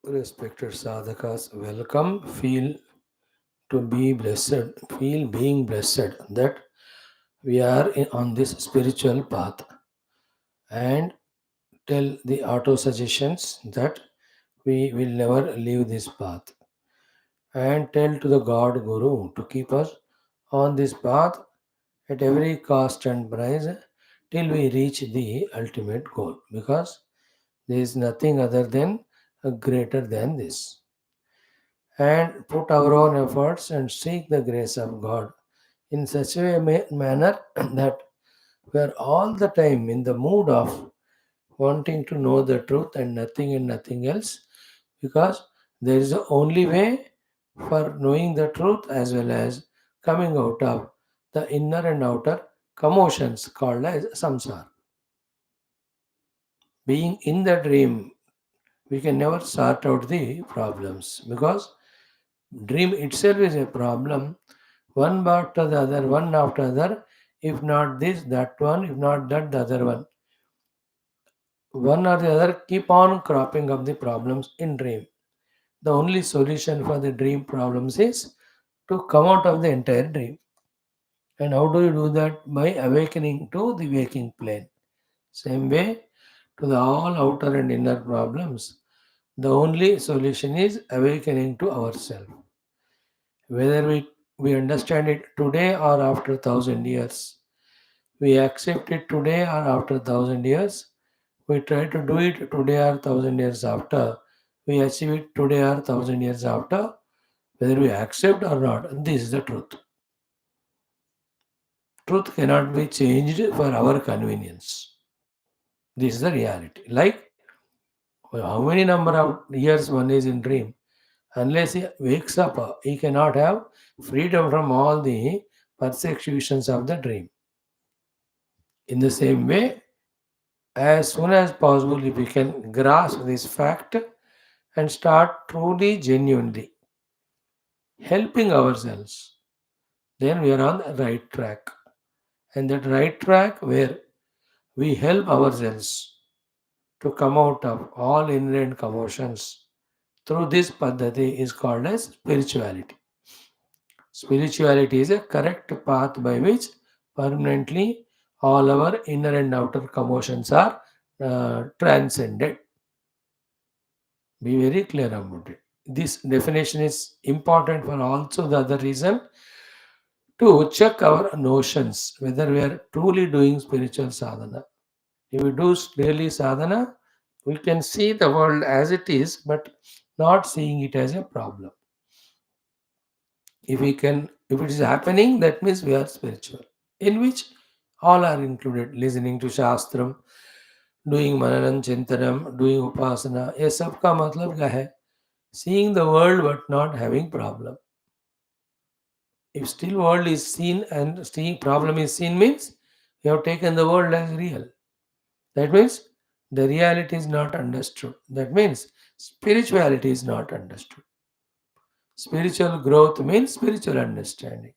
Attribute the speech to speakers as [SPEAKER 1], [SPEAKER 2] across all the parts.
[SPEAKER 1] Respected sadhakas, welcome. Feel to be blessed. Feel being blessed that we are on this spiritual path, and tell the auto suggestions that we will never leave this path, and tell to the God Guru to keep us on this path at every cost and price till we reach the ultimate goal, because there is nothing other than greater than this. And put our own efforts and seek the grace of God in such a manner that we are all the time in the mood of wanting to know the truth and nothing else, because there is the only way for knowing the truth as well as coming out of the inner and outer commotions called as samsara. Being in the dream, we can never sort out the problems, because dream itself is a problem, one after the other, one after other. If not this, that one, if not that, the other one or the other keep on cropping up the problems in dream. The only solution for the dream problems is to come out of the entire dream. And how do you do that? By awakening to the waking plane. Same way to the all outer and inner problems. The only solution is awakening to ourselves. Whether we understand it today or after 1,000 years, we accept it today or after 1,000 years, we try to do it today or 1,000 years after, we achieve it today or 1,000 years after, whether we accept or not. This is the truth. Truth cannot be changed for our convenience. This is the reality. Like how many number of years one is in dream, unless he wakes up, he cannot have freedom from all the persecutions of the dream. In the same way, as soon as possible, if we can grasp this fact and start truly, genuinely helping ourselves, then we are on the right track. And that right track where we help ourselves to come out of all inherent commotions through this paddhati is called as spirituality. Spirituality is a correct path by which permanently all our inner and outer commotions are transcended. Be very clear about it. This definition is important for also the other reason, to check our notions whether we are truly doing spiritual sadhana. If we do daily sadhana, we can see the world as it is, but not seeing it as a problem. If it is happening, that means we are spiritual, in which all are included: listening to Shastram, doing Mananam Chintanam, doing Upasana. ये सब का मतलब क्या है? Seeing the world but not having problem. If still world is seen and seeing problem is seen, means you have taken the world as real. That means the reality is not understood. That means spirituality is not understood. Spiritual growth means spiritual understanding.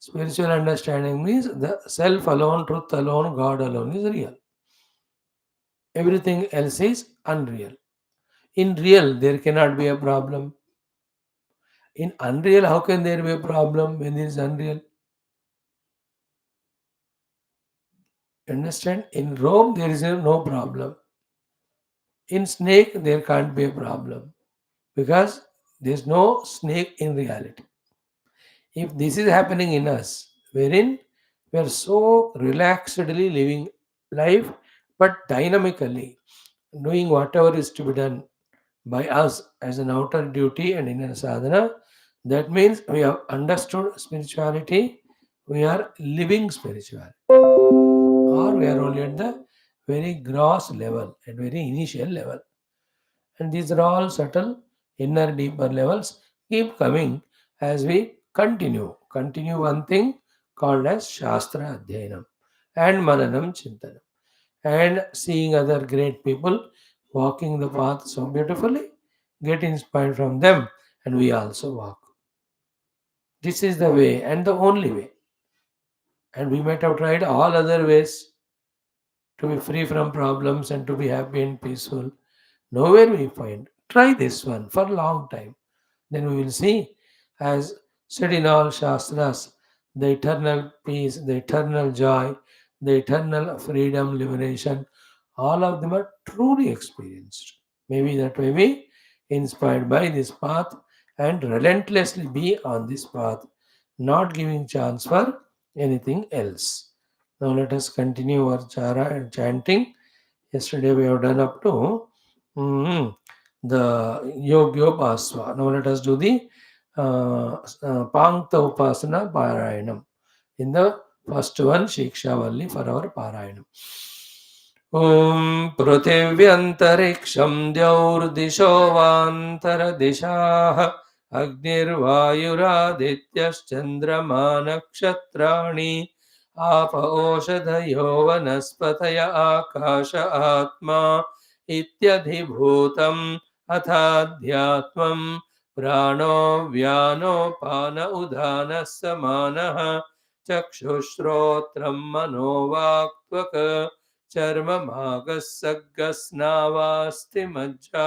[SPEAKER 1] Spiritual understanding means the self alone, truth alone, God alone is real. Everything else is unreal. In real, there cannot be a problem. In unreal, how can there be a problem when it is unreal? Understand? In Rome, there is no problem. In snake, there can't be a problem, because there is no snake in reality. If this is happening in us, wherein we are so relaxedly living life, but dynamically doing whatever is to be done by us as an outer duty and inner sadhana, that means we have understood spirituality, we are living spirituality, or we are only at the very gross level, at very initial level. And these are all subtle, inner, deeper levels keep coming as we continue. Continue one thing called as Shastra Adhyanam and Mananam Chintanam. And seeing other great people walking the path so beautifully, get inspired from them, and we also walk. This is the way and the only way. And we might have tried all other ways to be free from problems and to be happy and peaceful. Nowhere we find. Try this one for a long time. Then we will see, as said in all Shastras, the eternal peace, the eternal joy, the eternal freedom, liberation, all of them are truly experienced. Maybe that may be inspired by this path and relentlessly be on this path, not giving chance for anything else. Now let us continue our chara and chanting. Yesterday we have done up to mm, the Yogyopasva. Now let us do the Pankta Upasana Parayanam. In the first one, Shikshavalli for our Parayanam. ॐ पृथिव्यन्तरिक्षं द्यौर्दिशो वान्तरदिशाः अग्निर्वायुरादित्यश्चन्द्रमा नक्षत्राणि आप ओषधयो वनस्पतय आकाश आत्मा इत्यधिभूतम् अथाध्यात्मं प्राणो व्यानोपान उदानः समानः चक्षुश्रोत्रं मनोवाक्त्वक् चर्ममागस्सग्गस्नावास्ति मज्जा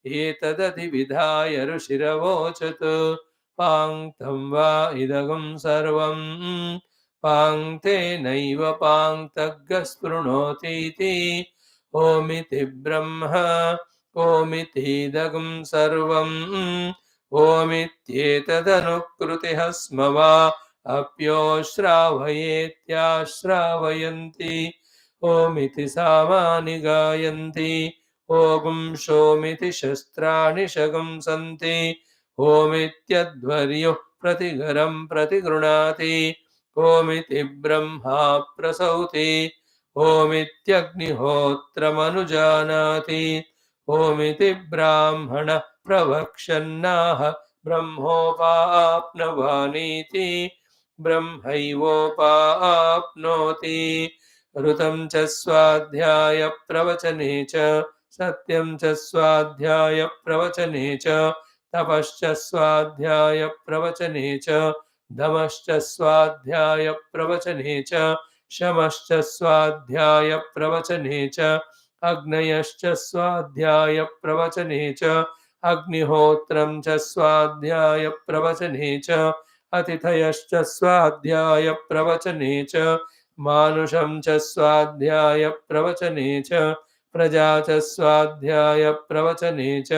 [SPEAKER 1] एतदधिविधाय ऋषिरवोचत् पाङ्क्तं वा इदगं सर्वं पाङ्क्तेनैव पाङ्क्तग्गः स्पृणोतीति ओमिति ब्रह्म ओमितीदगं सर्वम् ओमित्येतदनुकृतिः स्म वा अप्योश्रावयेत्याश्रावयन्ति ओमिति सामानि गायन्ति ओगुं शोमिति शस्त्राणि शगंसन्ति ओमित्यध्वर्युः प्रतिघरं प्रतिगृणाति ओमिति ब्रह्मा प्रसौति ओमित्यग्निहोत्रमनुजानाति ओमिति ब्राह्मणः प्रवक्ष्यन्नाह ब्रह्मोपाप्नवानीति ब्रह्मैवोपाप्नोति ऋतं च स्वाध्याय प्रवचने च सत्यं च स्वाध्याय प्रवचने च तपश्च स्वाध्याय प्रवचने च दमश्च स्वाध्याय प्रवचने च शमश्च स्वाध्याय प्रवचने च अग्नयश्च स्वाध्याय प्रवचने च अग्निहोत्रं च स्वाध्याय प्रवचने च अतिथयश्च स्वाध्याय प्रवचने च मानुषं च स्वाध्याय प्रवचने च प्रजा च स्वाध्याय प्रवचने च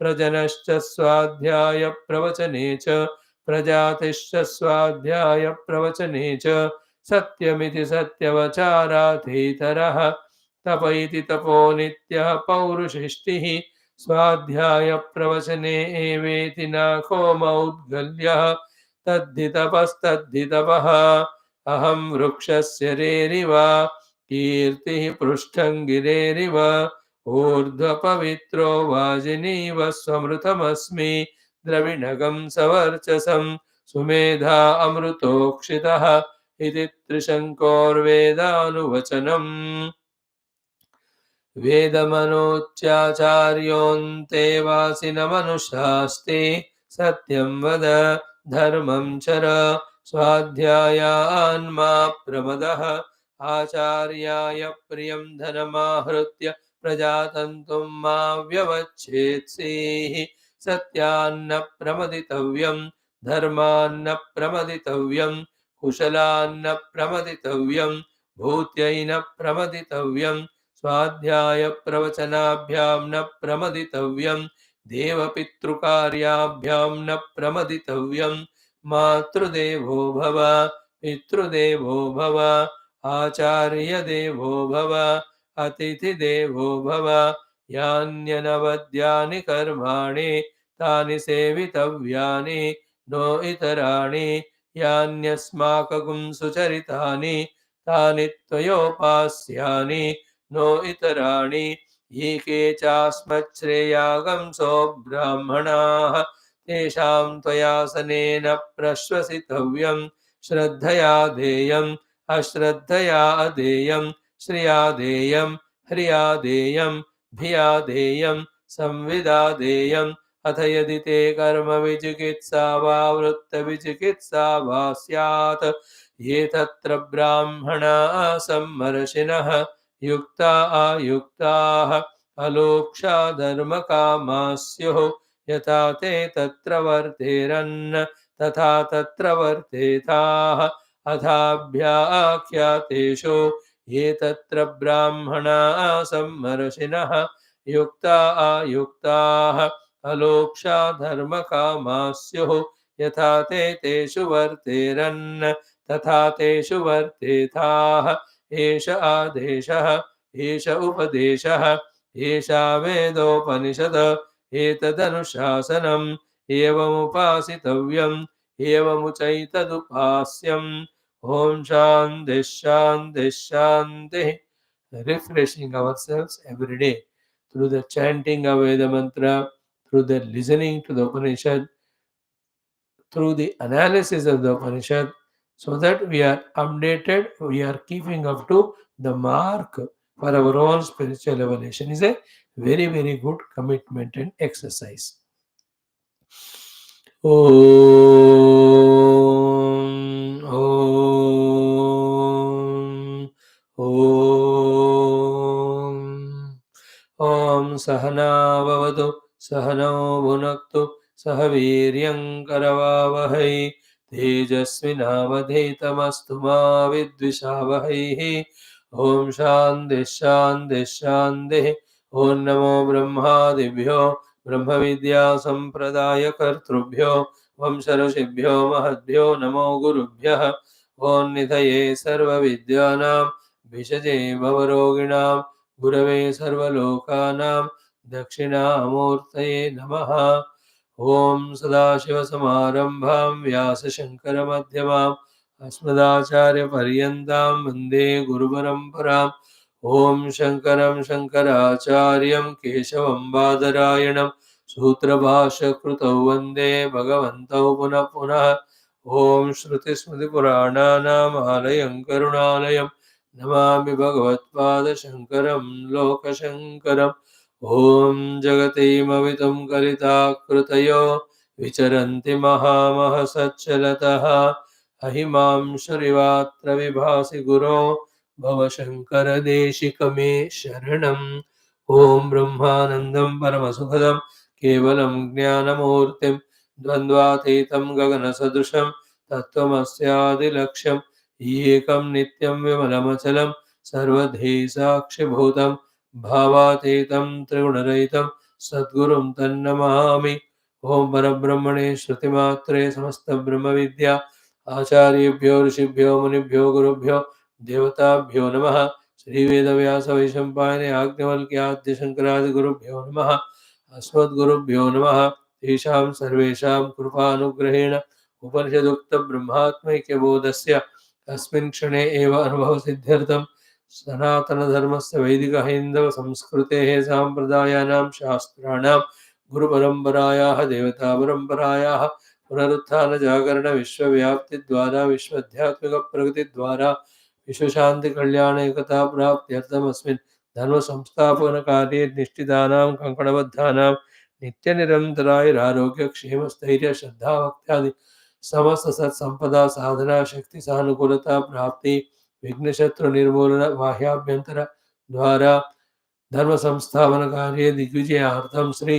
[SPEAKER 1] प्रजनश्च स्वाध्याय प्रवचने च प्रजातिश्च स्वाध्याय प्रवचने च सत्यमिति सत्यवचारातीतरः तप इति तपो नित्यः पौरुषिष्टिः स्वाध्याय प्रवचने एवेति नाको मौद्गल्यः तद्धि तपस्तद्धि तपः अहं वृक्षस्य रेरिव कीर्तिः पृष्ठं गिरेरिव ऊर्ध्वपवित्रो वाजिनीव स्वमृतमस्मि द्रविणगं सवर्चसं सुमेधा अमृतोक्षितः इति त्रिशङ्कोर्वेदानुवचनम् वेदमनोच्चाचार्योऽन्ते वासिनमनुशास्ते सत्यं वद धर्मं चर स्वाध्यायान्मा प्रमदः आचार्याय प्रियं धनमाहृत्य प्रजातन्तुं मा व्यवच्छेत्सेः सत्यान्न प्रमदितव्यं धर्मान्न प्रमदितव्यं कुशलान्न प्रमदितव्यं भूत्यैन प्रमदितव्यं स्वाध्याय प्रवचनाभ्यां न प्रमदितव्यं देवपितृकार्याभ्यां न प्रमदितव्यं मातृदेवो भव पितृदेवो भव आचार्यदेवो भव अतिथिदेवो भव यान्यनवद्यानि कर्माणि तानि सेवितव्यानि नो इतराणि यान्यस्माकं सुचरितानि तानि त्वयोपास्यानि नो इतराणि ये के चास्मच्छ्रेयागंसो ब्राह्मणाः तेषां त्वयासनेन प्रश्वसितव्यं श्रद्धया देयम् अश्रद्धया अदेयं श्रिया देयं ह्रिया देयं भिया देयं संविदा देयम् अथ यदि ते कर्म विचिकित्सा वा वृत्तविचिकित्सा वा स्यात् ये तत्र ब्राह्मणाः सम्मर्षिणः युक्ता आयुक्ताः अलोक्षा धर्मकामास्युः यथा ते तत्र वर्तेरन् तथा तत्र वर्तेताः अथाभ्याख्यातेषु ये तत्र ब्राह्मणाः सम्मर्षिणः युक्ता अयुक्ताः अलोक्षा धर्मकामास्युः यथा ते तेषु वर्तेरन् तथा तेषु वर्तेताः एष आदेशः एष उपदेशः एषा वेदोपनिषद एतदनुशासनम् एवमुपासितव्यम् एवमुचैतदुपास्यम् ॐ शान्तिः शान्तिः शान्तिः. Refreshing ourselves every day through the chanting of Veda mantra, through the listening to the Upanishad, through the analysis of the Upanishad, so that we are updated, we are keeping up to the mark for our own spiritual evolution is a very, very good commitment and exercise. Om, Om, Om. Om Sahana Vavatu Sahano Bhunaktu Sahaviryam Karavavahai Tejasvinavadhetamastu ma Vidvishavahai. Om Shanti Shanti Shanti. Om Namo Brahmadibhyo Brahma Vidya Sampradaya Kartrubhyo Vamsharashibhyo Mahadbhyo Namo Gurubhyah. Om Nithaye Sarva Vidyanam Vishaje Bhavaroginam गुरवे सर्वलोकानां दक्षिणामूर्तये नमः. ओम सदाशिवसमारम्भां व्यासशङ्करमध्यमाम् अस्मदाचार्यपर्यन्तां वन्दे गुरुपरम्पराम्. ओम शङ्करं शङ्कराचार्यं केशवं बादरायणं सूत्रभाष्यकृतौ वन्दे भगवन्तौ पुनः पुनः. ओम श्रुतिस्मृतिपुराणानाम् आलयं करुणालयं नमामि भगवत्पादशङ्करं लोकशङ्करम्. ॐ जगतीमवितुं कलिताकृतयो विचरन्ति महामहसच्चलतः अहिमां श्रीवात्र विभासि गुरो भवशङ्करदेशिकमे शरणम्. ॐ ब्रह्मानन्दं परमसुखदं केवलं ज्ञानमूर्तिं द्वन्द्वातीतं गगनसदृशं तत्त्वमस्यादिलक्ष्यम् एकं नित्यं विमलमचलं सर्वधी साक्षिभूतं भावातीतं त्रिगुणरहितं सद्गुरुं तन्नमामि. ओं परब्रह्मणे श्रुतिमात्रे समस्तब्रह्मविद्या आचार्येभ्यो ऋषिभ्यो मुनिभ्यो गुरुभ्यो देवताभ्यो नमः. श्रीवेदव्यासवैशम्पायने आज्ञवल्क्याद्यशङ्करादिगुरुभ्यो नमः. अस्मद्गुरुभ्यो नमः. तेषां सर्वेषां कृपानुग्रहेण उपनिषदुक्तब्रह्मात्मैक्यबोधस्य अस्मिन् क्षणे एव अनुभवसिद्ध्यर्थं सनातनधर्मस्य वैदिकहैन्दवसंस्कृतेः साम्प्रदायानां शास्त्राणां गुरुपरम्परायाः देवतापरम्परायाः पुनरुत्थानजागरणविश्वव्याप्तिद्वारा विश्वध्यात्मिकप्रगतिद्वारा विश्वशान्तिकल्याणैकताप्राप्त्यर्थम् अस्मिन् धर्मसंस्थापनकार्ये निष्ठितानां कङ्कणबद्धानां नित्यनिरन्तरायुरारोग्यक्षेमस्थैर्यश्रद्धाभक्त्यादि समस्त सत्संपदा साधना शक्ति सानुकूलता प्राप्ति विघ्नशत्रु निर्मूलन बाह्याभ्यंतर द्वारा धर्म संस्थापन कार्य दिग्विजयार्थम श्री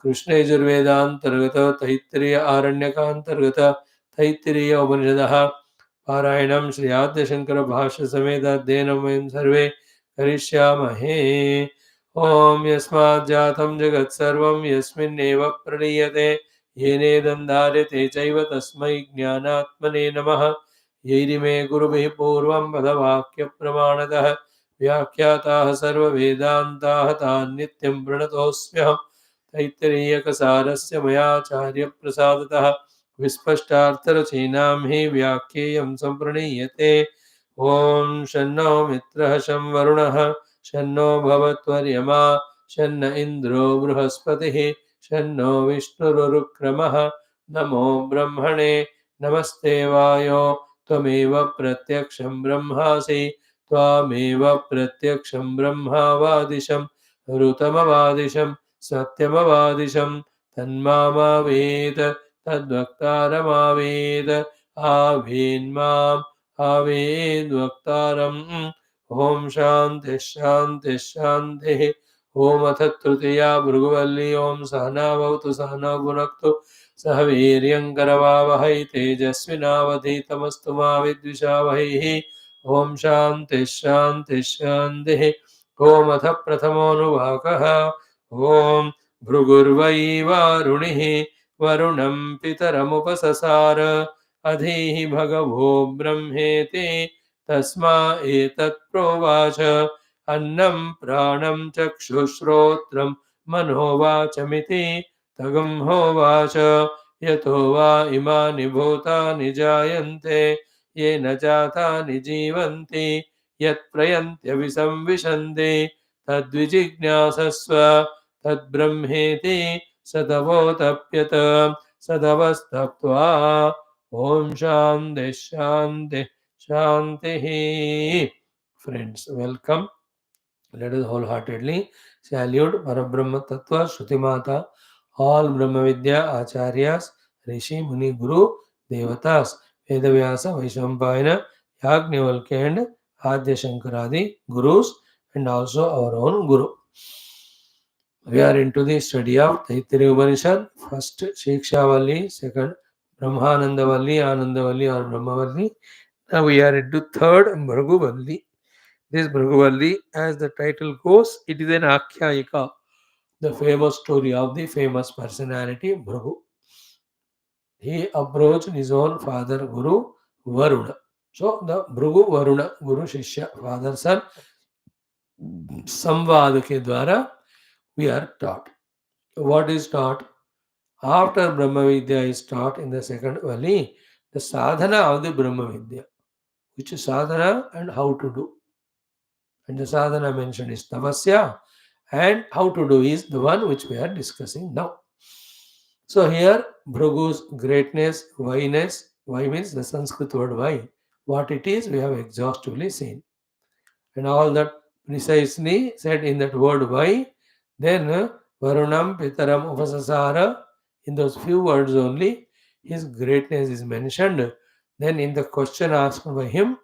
[SPEAKER 1] कृष्ण यजुर्वेदांतर्गत तैत्तिरीय आरण्यकांतर्गत तैत्तिरीय उपनिषदः पारायणं श्री आद्यशंकर भाष्य समेत अध्ययनं वयं सर्वे करिष्यामहे. ओम यस्मात् जातं जगत् सर्वं यस्मिन्नेव प्रणीयते येनेदं धार्यते चैव तस्मै ज्ञानात्मने नमः. यैरिमे गुरुभिः पूर्वं पदवाक्यप्रमाणतः व्याख्याताः सर्ववेदान्ताः तान् नित्यं प्रणतोऽस्म्यहम्. तैत्तिरीयकसारस्य मयाचार्यप्रसादतः विस्पष्टार्थरचयिनां हि व्याख्येयं सम्प्रणीयते. ॐ शन्नो मित्रः शं वरुणः शन्नो भवत्वर्यमा शन्न इन्द्रो बृहस्पतिः शन्नो विष्णुरुक्रमः. नमो ब्रह्मणे नमस्ते वायो त्वमेव प्रत्यक्षं ब्रह्मासि त्वामेव प्रत्यक्षं ब्रह्मावादिशं ऋतमवादिशं सत्यमवादिशं तन्मामावेद तद्वक्तारमावेद आवेन्माम् आवेद्वक्तारम्. ॐ शान्तिः शान्तिः शान्तिः. Om Athat Tritiya Bhruguvalli Om Sahana Bhavatu Sahana Bhunaktu Sah Veeryam Karavavahai Tejasvinavadhitamastu Ma Vidvishavaihi Om Shanti Shanti Shanti Om Atha Prathamonuvakaha Om Bhrugurvai Varunihi Varunam Pitaramupasasara Adhihi Bhagavo Brahmeti Tasma Etat Provacha अन्नं प्राणं चक्षुश्रोत्रं मनोवाचमिति तगं होवाच यतो वा इमानि भूतानि जायन्ते येन जातानि जीवन्ति यत्प्रयन्त्यभिसंविशन्ति तद्विजिज्ञासस्व तद्ब्रह्मेति सतवोतप्यत सदवस्तप्त्वा ॐ शान्तिः शान्तिः शान्तिः. Friends, welcome. Let us wholeheartedly salute Parabrahma Tattva Shruti Mata, all Brahma Vidya Acharyas, Rishi, Muni, Guru, Devatas, Vedavyasa, Vaishampayana, Yagnivalkya and Adya Shankaradi, Gurus, and also our own Guru. We are into the study of Taittiriya Upanishad, first Shiksha Valli, second Brahmananda Valli, Ananda Valli or Brahma Valli. Now we are into third Bhrugu Valli. This Bhruguvalli, as the title goes, it is an Akhyayika, the famous story of the famous personality Bhrugu. He approached his own father Guru Varuna. So the Bhrugu Varuna, Guru Shishya, father son, Samvad ke dwara we are taught. What is taught? After Brahma Vidya is taught in the second Valli, the sadhana of the Brahma Vidya, which is sadhana and how to do. And the sadhana mentioned is tapasya, and how to do is the one which we are discussing now. So here Bhrugu's greatness, whyness, why means the Sanskrit word why. What it is, we have exhaustively seen. And all that precisely said in that word why, then Varunam Pitaram Upasasara, in those few words only, his greatness is mentioned. Then in the question asked by him,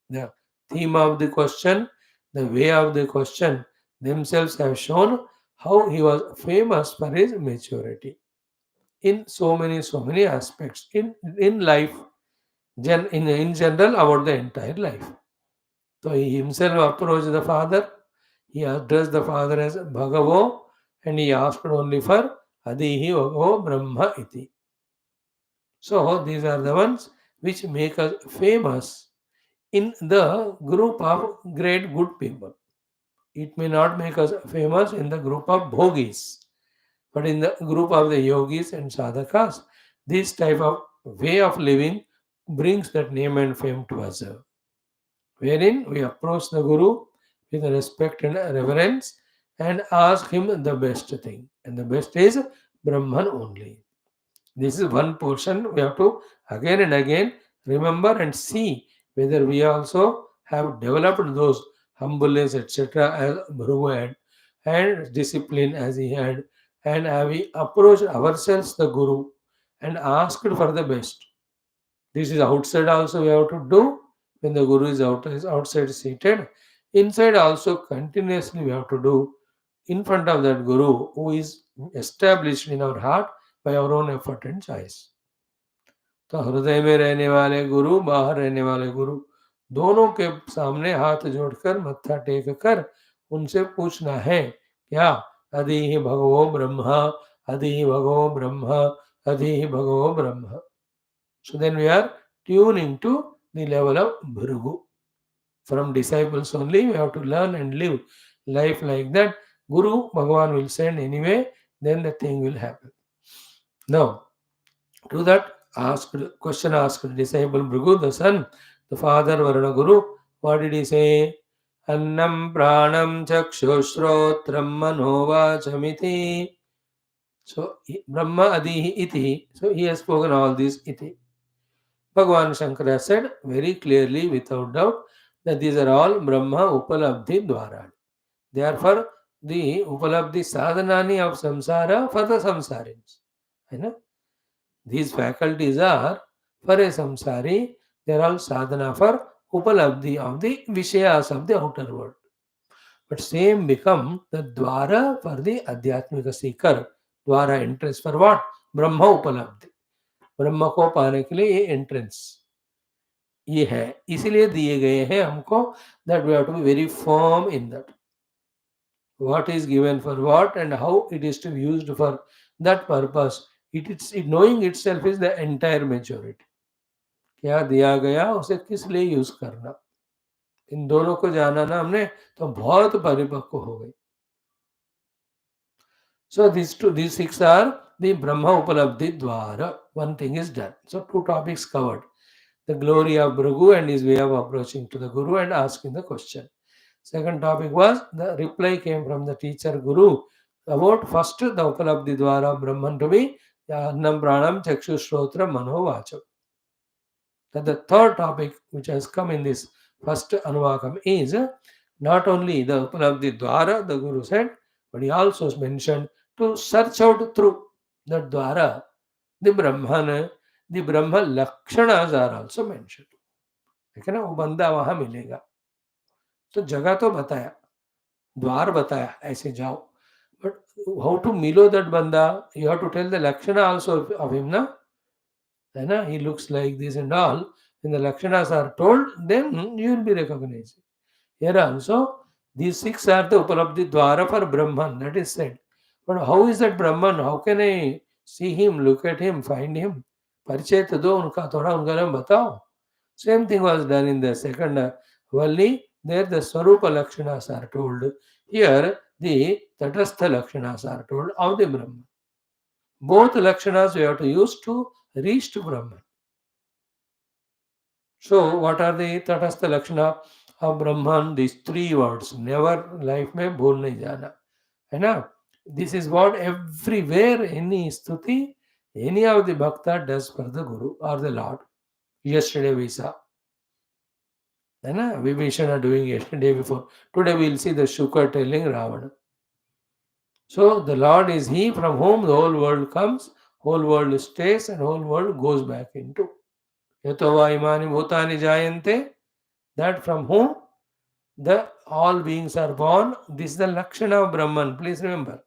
[SPEAKER 1] the theme of the question, the way of the question themselves have shown how he was famous for his maturity in so many aspects in life, in general about the entire life. So he himself approached the father, he addressed the father as Bhagavo, and he asked only for Adihi Bhagavo Brahma iti. So these are the ones which make us famous in the group of great good people. It may not make us famous in the group of bhogis, but in the group of the yogis and sadhakas, this type of way of living brings that name and fame to us. Wherein we approach the Guru with respect and reverence and ask him the best thing. And the best is Brahman only. This is one portion we have to again and again remember and see whether we also have developed those humbleness, etc., as Bhrugu had, and discipline as he had, and have we approached ourselves the Guru and asked for the best. This is outside also we have to do when the Guru is outside seated. Inside also continuously we have to do in front of that Guru who is established in our heart by our own effort and choice. तो हृदय में रहने वाले गुरु, बाहर रहने वाले गुरु, दोनों के सामने हाथ जोड़कर मत्था टेक कर उनसे पूछना है क्या? अधि ही भगवो ब्रह्मा, अधि ही भगवो ब्रह्मा, अधि ही भगवो Brahma. So then we are tuning to the level of Bhrugu. From disciples only we have to learn and live life like that. Guru, Bhagavan will send anyway, then the thing will happen. Now, to that question asked disciple Bhrugu, the son, the father Varuna Guru, what did he say? Annam pranam chakshushrotram manovachamiti. So, Brahma adihi iti. So, he has spoken all this iti. Bhagavan Shankara said very clearly, without doubt, that these are all Brahma Upalabdhi Dwara. They are for the Upalabdhi Sadhanani of Samsara for the Samsarins. These faculties are for a Samsari, they are all sadhana for Upalabdhi of the Vishayas of the outer world. but same become the dwara for the adhyatmika seeker. Dwara entrance for what? Brahma upalabdhi. ब्रह्म को पाने के लिए ये entrance ये है, इसीलिए दिए गए हैं हमको, that we have to be very firm in that. What is given for what and how it is to be used for that purpose. Knowing itself is the entire maturity. क्या दिया गया उसे किस लिए यूज करना, इन दोनों को जाना ना हमने तो बहुत परिपक्व हो गए. So these six are the Brahma Upalabdhi Dwara. One thing is done. So two topics covered. The glory of Bhrugu and his way of approaching to the Guru and asking the question. Second topic was the reply came from the teacher Guru about first the Upalabdhi Dwara Brahman to be Annam Pranam Chakshu Shrotra Mano Vacham. That the third topic which has come in this first Anuvakam is not only the Upalabdhi Dwara, the Guru said, but he also mentioned to search out through that Dwara the Brahman, the Brahma Lakshanas are also mentioned. लेकिन वो बंदा वहां मिलेगा तो जगह तो बताया, द्वार बताया ऐसे जाओ, बट हाउ टू मिलो दैट बंदा, you have to tell the लक्षण आल्सो ऑफ हिम ना, है ना, he looks like this and all, when the लक्षणास are told then you will be recognised. Here also these six are the upalabdhi dwara for Brahman, that is said. But how is that Brahman? How can I see him, look at him, find him? परिचय तो दो उनका, थोड़ा उनका नाम बताओ. Same thing was done in the second Valli. There the Swarupa Lakshanas are told. Here the Tatastha Lakshanas are told of the Brahman. Both Lakshanas we have to use to reach to Brahman. So what are the Tatastha Lakshana of Brahman? These three words. Never life में भूल नहीं जाना, है ना? This is what everywhere any stuti, any of the bhakta does for the Guru or the Lord. Yesterday we saw. है ना, Vibhishana doing yesterday before. Today we will see the Shukra telling Ravana. So the Lord is He from whom the whole world comes, whole world stays, and whole world goes back into. Yatova imani bhutani jayante, that from whom the all beings are born. This is the Lakshana of Brahman. Please remember.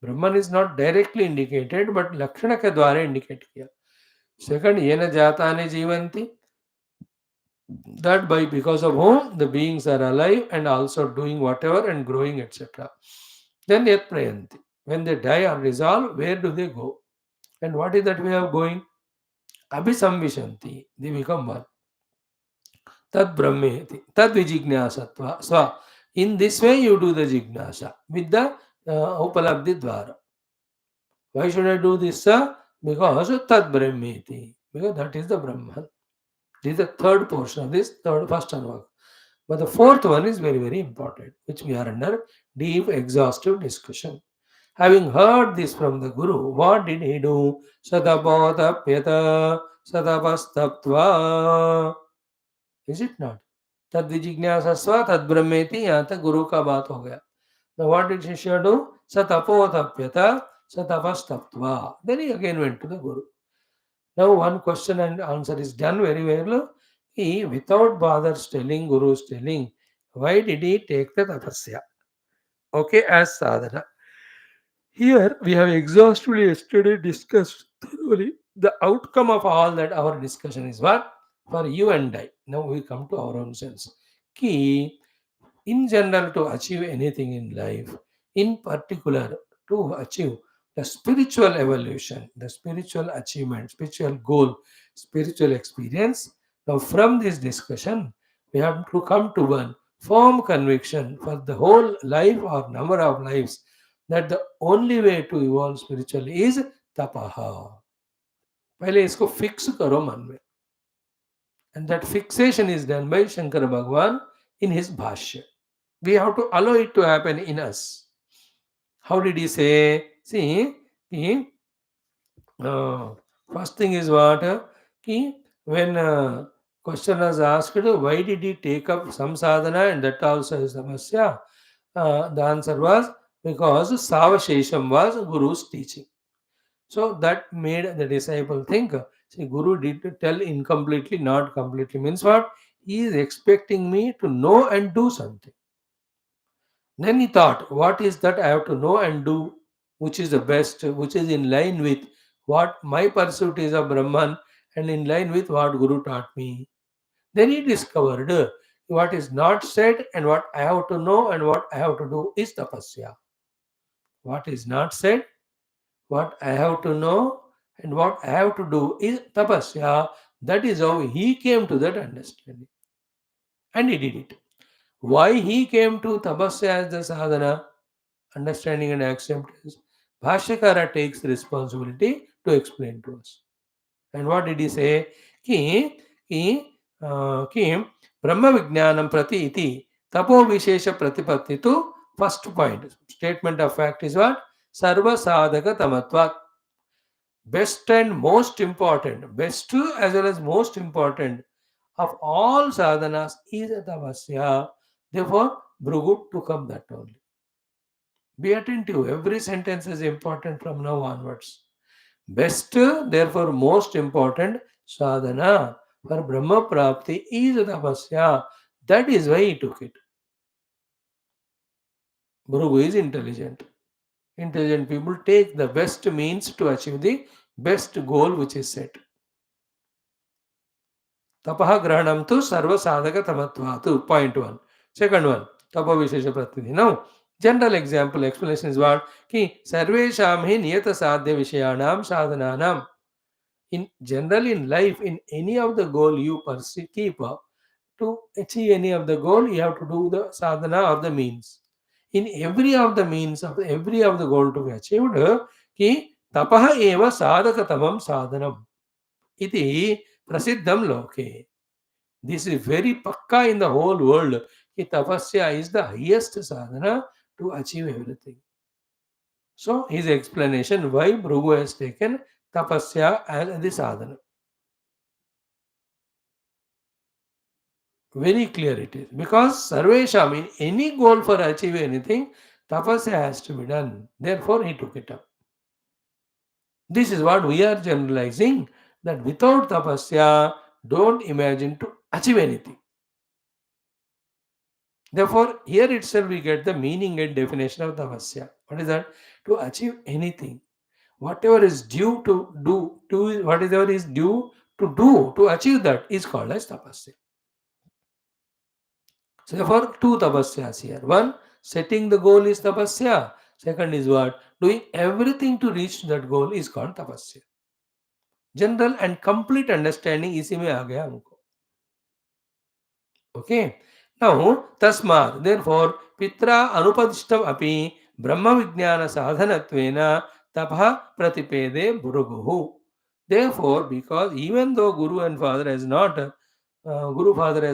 [SPEAKER 1] Brahman is not directly indicated, but Lakshana ke dwara indicate kiya. Second, yena jatani jivanti, that by because of whom the beings are alive and also doing whatever and growing, etc. Then yat prayanti. When they die or dissolve, where do they go? And what is that way of going? Abhisamvishanti. They become one. Tad brahmeti. Tad vijignasatva. So, in this way you do the jignasa with the upalabdhi dwara. Why should I do this, sir? Because tad brahmeti. Because that is the Brahman. This is the third portion of this first anuvaka. But the fourth one is very, very important, which we are under deep, exhaustive discussion. Having heard this from the Guru, what did he do? Sadapotapyata sadapastaptva. Is it not? Tad vijignasasva tad brahmeti, यहाँ तक गुरु का बात हो गया. Now what did Shishya do? Satapotapyata satapastaptva. Then he again went to the Guru. Now one question and answer is done very well. He, without bother telling, Guru is telling, why did he take the tapasya? Okay, as sadhana. Here we have exhaustively yesterday discussed thoroughly the outcome of all that. Our discussion is what? For you and I. Now we come to our own sense. Key, in general, to achieve anything in life, in particular to achieve the spiritual evolution, the spiritual achievement, spiritual goal, spiritual experience. Now from this discussion, we have to come to one firm conviction for the whole life or number of lives that the only way to evolve spiritually is tapaha. पहले इसको fix करो मन में. And that fixation is done by Shankara Bhagwan in his Bhashya. We have to allow it to happen in us. How did he say? See, first thing is what? When question was asked, why did he take up some sadhana and that also is tamasya? The answer was because Savashesham was Guru's teaching. So that made the disciple think, see, Guru did tell incompletely, not completely. Means what? He is expecting me to know and do something. Then he thought, what is that I have to know and do, which is the best, which is in line with what my pursuit is of Brahman and in line with what Guru taught me. Then he discovered what is not said and what I have to know and what I have to do is tapasya. What is not said, what I have to know, and what I have to do is tapasya. That is how he came to that understanding. And he did it. Why he came to tapasya as the sadhana, understanding and acceptance, Bhashyakara takes responsibility to explain to us. And what did he say? Ki, ki Brahma Vijnanam Prati iti Tapo Vishesha Pratipatti to first point. Statement of fact is what? Sarva Sadhaka Tamatvat. Best and most important, best as well as most important of all sadhanas is tapasya. Therefore, Bhrugu took up that only. Be attentive. Every sentence is important from now onwards. Best, therefore most important sadhana for Brahma Prapti is tapasya. That is why he took it. Bhrugu is intelligent. Intelligent people take the best means to achieve the best goal which is set. Tapaha grahanam tu sarva sadhaka tamattvatu. Point one. Second one. Tapa vishesha pratidhi. Now, general example explanation is what? Ki sarvesham hi niyata sadhya vishayanam sadhananam. In general in life, in any of the goal you pursue, keep up, to achieve any of the goal, you have to do the sadhana of the means. In every of the means of every of the goal to be achieved, ki tapaha eva sadhakatamam sadhanam. Iti prasiddham loke. This is very pakka in the whole world. Ki tapasya is the highest sadhana to achieve everything. So his explanation why Bhrugu has taken tapasya as the sadhana. Very clear it is. Because Sarvesham, in any goal for achieving anything, tapasya has to be done. Therefore, he took it up. This is what we are generalizing, that without tapasya, don't imagine to achieve anything. Therefore, here itself we get the meaning and definition of tapasya. What is that? To achieve anything. Whatever is due to do whatever is due to do to achieve that is called as tapasya. So therefore, two tapasyas here. One, setting the goal is tapasya. Second is what? Doing everything to reach that goal is called tapasya. General and complete understanding इसी में आ गया हमको. Okay. Now, tasma. Therefore, pitra anupadishtam api brahma vijnana sadhanatvena tapha pratipede bhuruguhu. Therefore, because even though Guru Father has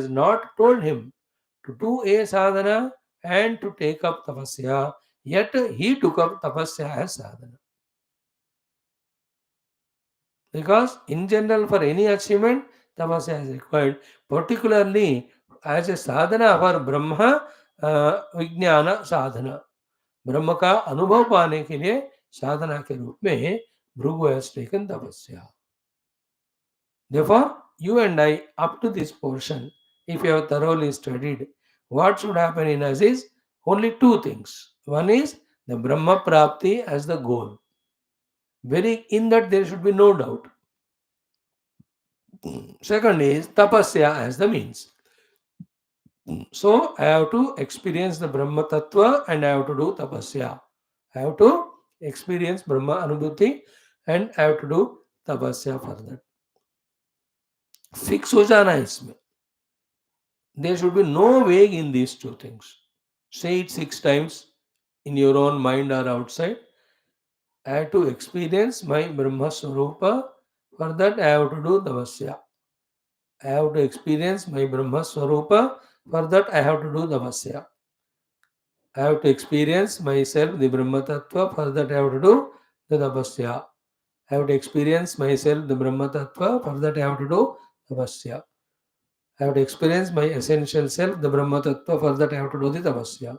[SPEAKER 1] not told him to do a sadhana and to take up tapasya, yet he took up tapasya as sadhana. Because in general, for any achievement, tapasya is required, particularly as a sadhana for Brahma Vijnana sadhana. ब्रह्म का अनुभव पाने के लिए साधना के रूप में Bhrigu has taken tapasya. Therefore, you and I, up to this portion, if you have thoroughly studied, what should happen in us is only two things. One is the Brahma Prapti as the goal. Very in that there should be no doubt. Second is tapasya as the means. So I have to experience the Brahma Tattva and I have to do tapasya. I have to experience Brahma Anubhuti and I have to do tapasya for that. Fix हो जाना है इसमें. There should be no vague in these two things. Say it 6 times in your own mind or outside. I have to experience my Brahma Swarupa. For that I have to do tapasya. I have to experience my Brahma Swarupa. For that I have to do tapasya. I have to experience myself, the Brahma Tattva. For that I have to do the tapasya. I have to experience myself, the Brahma Tattva. For that I have to do tapasya. I have to experience my essential self, the Brahma Tattva. For that I have to do the tapasya.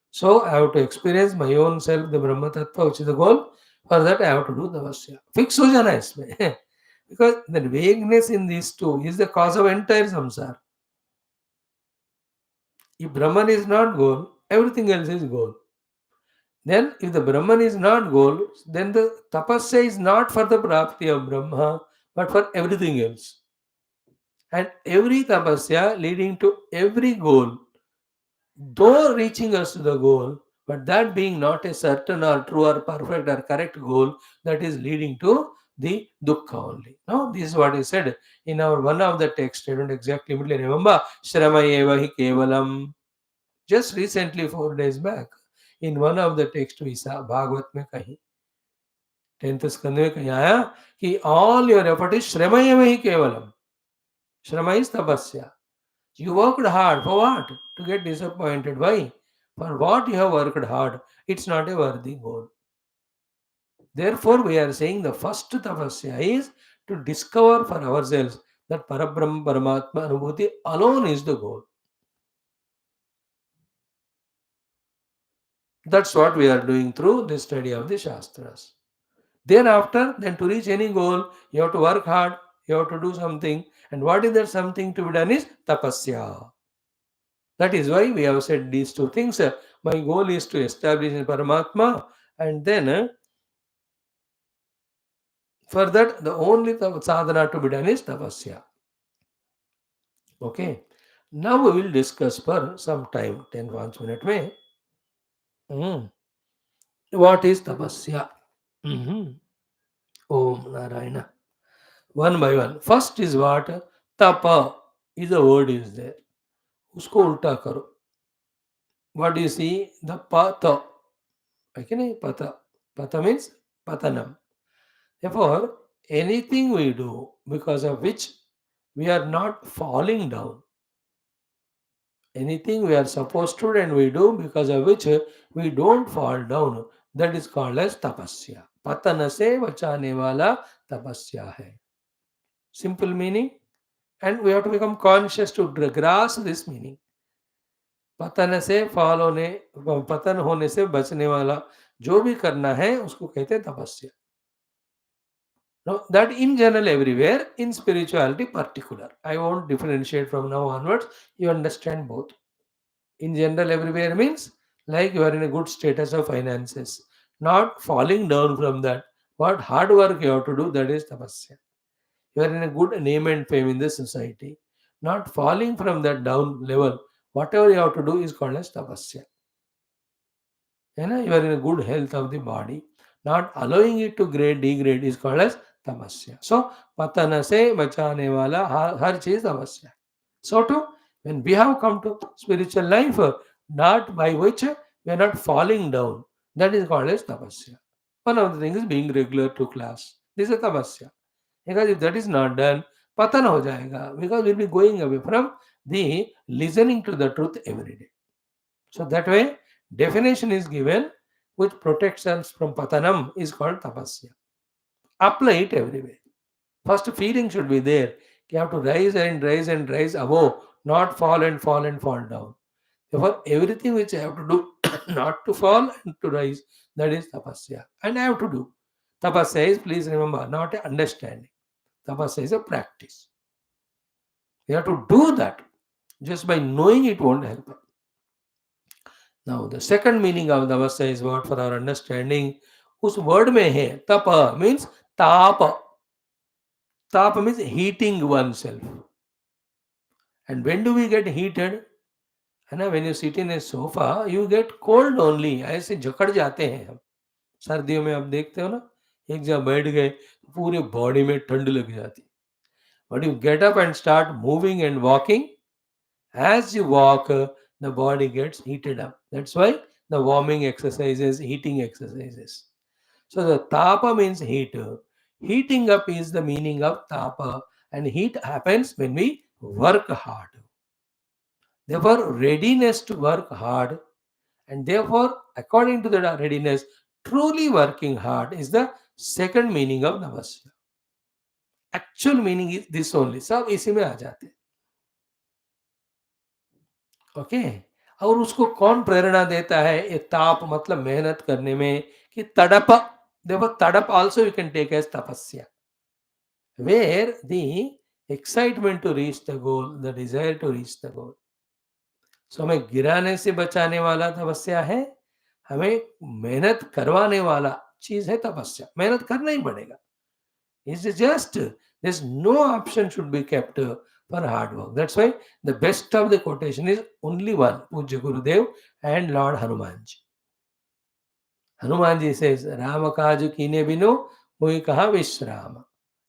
[SPEAKER 1] So I have to experience my own self, the Brahma Tattva, which is the goal. For that I have to do tapasya. Fix ho jana isme. Because the vagueness in these two is the cause of entire samsara. If Brahman is not goal, Everything else is goal. Then, if the Brahman is not goal, then the tapasya is not for the prapti of Brahma, but for everything else. And every tapasya leading to every goal, though reaching us to the goal, but that being not a certain or true or perfect or correct goal, that is leading to the dukkha only. Now, this is what is said in our one of the text. I don't exactly remember. Shrama eva hi kevalam. Just recently, 4 days back, in one of the text we saw, Bhagavat में कहीं 10th स्कंद में कहीं आया कि all your effort is श्रमयम he Kavalam. Shrama is tapasya. You worked hard for what? To get disappointed. Why? For what you have worked hard. It's not a worthy goal. Therefore, we are saying the first tapasya is to discover for ourselves that Parabrahma Paramatma Anubhuti alone is the goal. That's what we are doing through the study of the Shastras. Thereafter, then to reach any goal, you have to work hard, you have to do something. And what is that something to be done is tapasya. That is why we have said these two things. My goal is to establish in Paramatma, and then for that, the only sadhana to be done is tapasya. Okay. Now we will discuss for some time, 10 minutes. Mein. What is tapasya? Om Narayana. One by one. First is what? Tapa is a word is there. उसको उल्टा करो. What do you see? The pata. Okay, nahi? Pata. Pata means patanam. Therefore, anything we do because of which we are not falling down, anything we are supposed to and we do because of which we don't fall down, that is called as tapasya. Patana se bachane wala tapasya hai. Simple meaning, and we have to become conscious to grasp this meaning. पतन से fall होने पतन होने से बचने वाला जो भी करना है उसको कहते हैं तपस्या. Now, that in general everywhere, in spirituality particular. I won't differentiate from now onwards. You understand both. In general everywhere means like you are in a good status of finances, not falling down from that. What hard work you have to do, that is tapasya. You are in a good name and fame in the society, not falling from that down level. Whatever you have to do is called as tapasya. You are in a good health of the body, not allowing it to degrade is called as tapasya. So, patana se bachane wala har cheez tapasya. So too, when we have come to spiritual life, not by which we are not falling down, that is called as tapasya. One of the things is being regular to class. This is tapasya. Because if that is not done, patan ho jayega, because we will be going away from the listening to the truth every day. So that way, definition is given which protects us from patanam is called tapasya. Apply it everywhere. First feeling should be there. You have to rise and rise and rise above, not fall and fall and fall down. Therefore, everything which I have to do, not to fall and to rise, that is tapasya. And I have to do. Tapasya is, please remember, not an understanding. Tapasya is a practice. You have to do that. Just by knowing it won't help. Now, the second meaning of tapasya is what for our understanding. उस word में है tapa means tapa. Tapa means heating oneself. And when do we get heated? When you sit in a sofa, you get cold only. ऐसे जकड़ जाते हैं हम. सर्दियों में आप देखते हो ना, एक जगह बैठ गए पूरे बॉडी में ठंड लग जाती. But you get up and start moving and walking. As you walk, the body gets heated up. That's why the warming exercises, heating exercises. So the tapa means heat. Heating up is the meaning of tapa, and heat happens when we work hard. Therefore, readiness to work hard, and therefore, according to the readiness, truly working hard is the second meaning of tapasya. Actual meaning is this only. सब इसी में आ जाते हैं. Okay. और उसको कौन प्रेरणा देता है? ये ताप मतलब मेहनत करने में कि तड़प. देखो तड़प also you can take as tapasya, where the excitement to reach the goal, the desire to reach the goal. सो हमें गिराने से बचाने वाला तपस्या है, हमें मेहनत करवाने वाला चीज है तपस्या, मेहनत करना ही पड़ेगा. It's just there's no option should be kept for hard work. That's why the best of the quotation is only one, Pujya Gurudev and Lord Hanumanji. Hanumanji says, Rama kaju kine binu, hui kaha vishrama.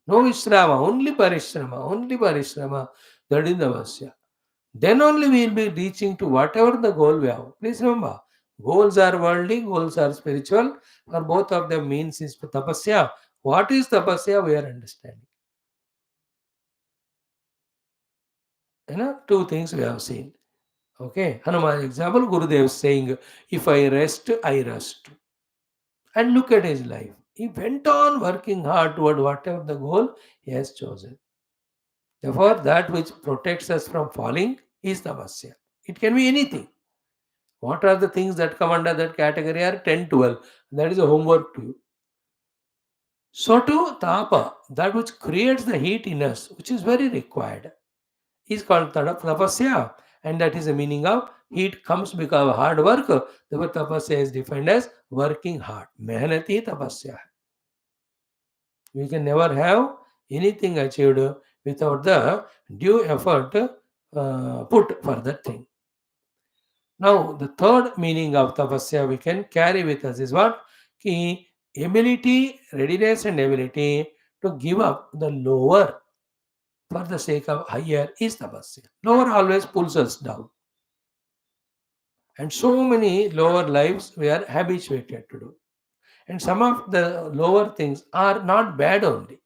[SPEAKER 1] No vishrama, only parishrama, only parishrama. That is the then only we will be reaching to whatever the goal we have. Please remember, goals are worldly, goals are spiritual. For both of them means is tapasya. What is tapasya? We are understanding. Two things we have seen. Okay, Hanuman example, Gurudev saying, if I rest, I rest. And look at his life. He went on working hard toward whatever the goal he has chosen. Therefore, that which protects us from falling is tapasya. It can be anything. What are the things that come under that category are 10, 12. That is a homework to you. So to tapa, that which creates the heat in us, which is very required, is called tapasya. And that is the meaning of heat comes because of hard work. Therefore, tapasya is defined as working hard. Mehnati tapasya. We can never have anything achieved without the due effort put for that thing. Now, the third meaning of tapasya we can carry with us is what? Ki ability, readiness and ability to give up the lower for the sake of higher is tapasya. Lower always pulls us down. And so many lower lives we are habituated to do. And some of the lower things are not bad only,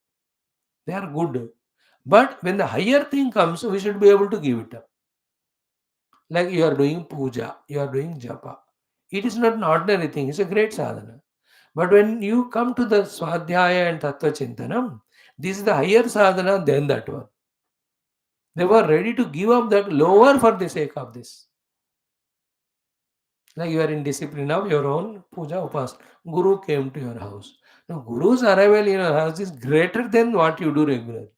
[SPEAKER 1] they are good. But when the higher thing comes, we should be able to give it up. Like you are doing puja, you are doing japa. It is not an ordinary thing, it's a great sadhana. But when you come to the Swadhyaya and Tattva Chintanam, this is the higher sadhana than that one. They were ready to give up that lower for the sake of this. Like you are in discipline of your own puja upas. Guru came to your house. Now, Guru's arrival in your house is greater than what you do regularly.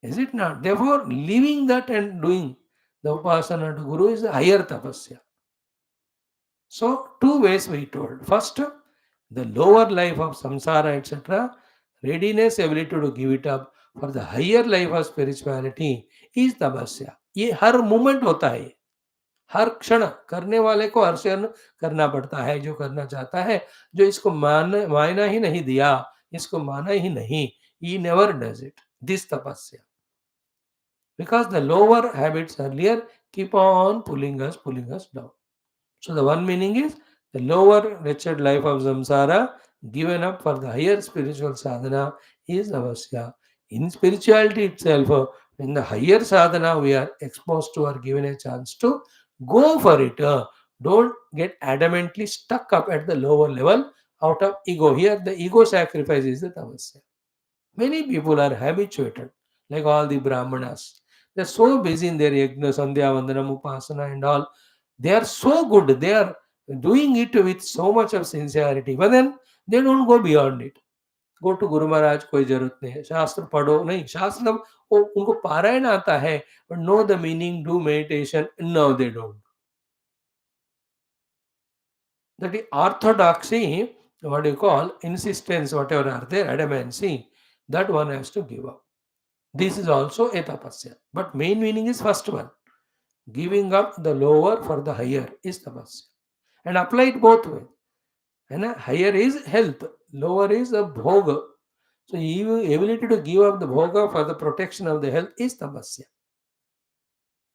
[SPEAKER 1] Is it not? Therefore, leaving that and doing the upasana to Guru is a higher tapasya. So, two ways we told. First, the lower life of samsara, etc., readiness, ability to give it up for the higher life of spirituality is tapasya. ये हर moment होता है, हर क्षण करने वाले को हर क्षण करना पड़ता है जो करना चाहता है. जो इसको मायना ही नहीं दिया, इसको माना ही नहीं, he never does it. This tapasya. Because the lower habits earlier keep on pulling us down. So the one meaning is the lower wretched life of samsara given up for the higher spiritual sadhana is avasya. In spirituality itself, in the higher sadhana we are exposed to or given a chance to go for it. Don't get adamantly stuck up at the lower level out of ego. Here the ego sacrifice is the tavasya. Many people are habituated, like all the brahmanas. They're so busy in their yajna, sandhya, vandanam, upasana and all. They are so good. They are doing it with so much of sincerity. But then they don't go beyond it. Go to guru Maharaj कोई जरूरत नहीं है, शास्त्र पढ़ो नहीं, शास्त्र उनको पारायण आता है, but know the meaning, do meditation. No, they don't. That is orthodoxy, what you call insistence, whatever are there, adamancy, that one has to give up. This is also a tapasya. But main meaning is first one. Giving up the lower for the higher is tapasya. And apply it both ways. And higher is health, lower is a bhoga. So ability to give up the bhoga for the protection of the health is tapasya.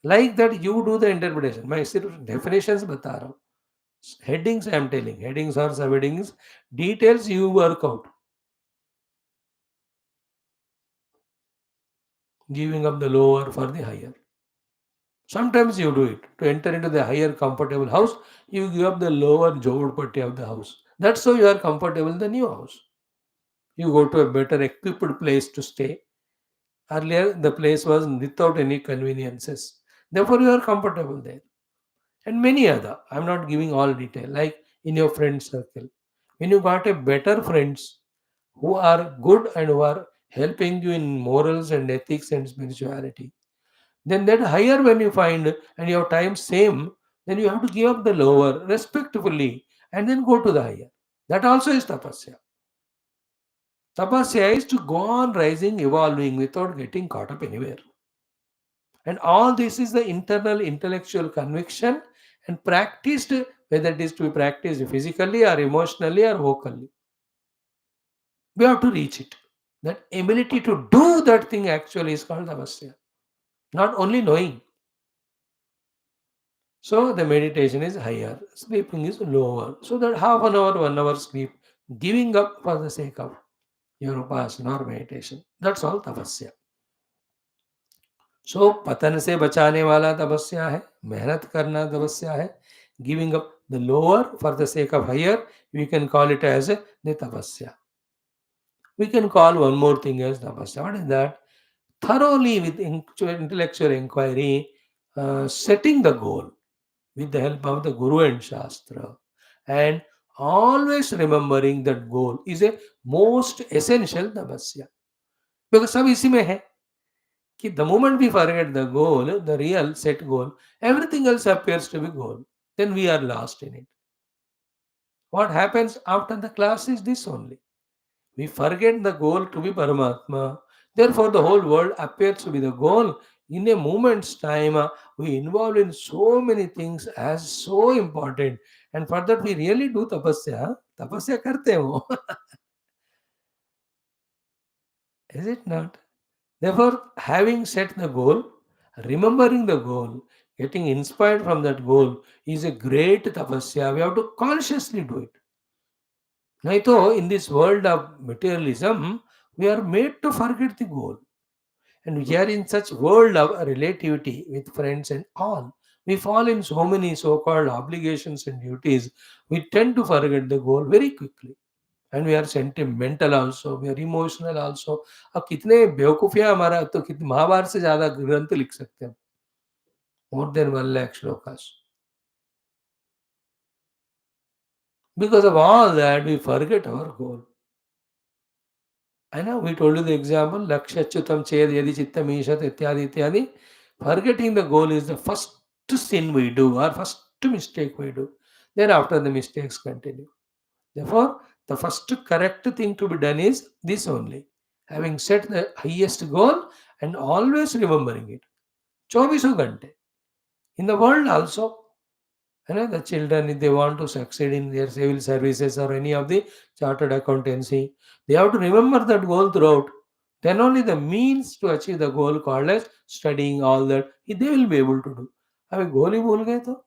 [SPEAKER 1] Like that you do the interpretation. My definitions bata raha hu. Headings I am telling. Headings or subheadings. Details you work out. Giving up the lower for the higher. Sometimes you do it. To enter into the higher comfortable house, you give up the lower jodpatti of the house. That's how you are comfortable in the new house. You go to a better equipped place to stay. Earlier, the place was without any conveniences. Therefore, you are comfortable there. And many other. I'm not giving all detail. Like in your friend circle. When you got a better friends who are good and who are helping you in morals and ethics and spirituality, Then that higher when you find and your time same, then you have to give up the lower respectfully and then go to the higher. That also is tapasya. Tapasya is to go on rising, evolving without getting caught up anywhere. And all this is the internal intellectual conviction and practiced, whether it is to be practiced physically or emotionally or vocally. We have to reach it. That ability to do that thing actually is called tapasya. Not only knowing. So the meditation is higher, sleeping is lower. So that half an hour, 1 hour sleep, giving up for the sake of your upasana or meditation. That's all tapasya. सो पतन से बचाने वाला तपस्या है, मेहनत करना तपस्या है, giving up the lower for the sake of higher, we can call it as the tapasya. We can call one more thing as tapasya. What is that? Thoroughly with intellectual inquiry, setting the goal with the help of the Guru and Shastra, and always remembering that goal is a most essential tapasya. Because सब इसी में है कि the moment we forget the goal, the real set goal, everything else appears to be goal. Then we are lost in it. What happens after the class is this only. We forget the goal to be Paramatma. Therefore, the whole world appears to be the goal. In a moment's time, we involve in so many things as so important. And for that, we really do tapasya. Tapasya karte ho. Is it not? Therefore, having set the goal, remembering the goal, getting inspired from that goal is a great tapasya. We have to consciously do it. Naito, in this world of materialism, we are made to forget the goal. And we are in such world of relativity with friends and all. We fall in so many so-called obligations and duties. We tend to forget the goal very quickly. And we are sentimental also, we are emotional also. अब कितने बेवकूफियां हमारा तो कितने महाभारत से ज्यादा ग्रंथ लिख सकते हैं. More than 1 lakh shlokas. Because of all that, we forget our goal. I know we told you the example, Lakshyachutam Ched Yadi Chittam Ishat Ityadi Ityadi. Forgetting the goal is the first sin we do or first mistake we do. Then after the mistakes continue. Therefore, the first correct thing to be done is this only. Having set the highest goal and always remembering it. 24 घंटे. In the world also, the children, if they want to succeed in their civil services or any of the chartered accountancy, they have to remember that goal throughout. Then only the means to achieve the goal called as studying all that, they will be able to do. अभी goal ही भूल गए तो.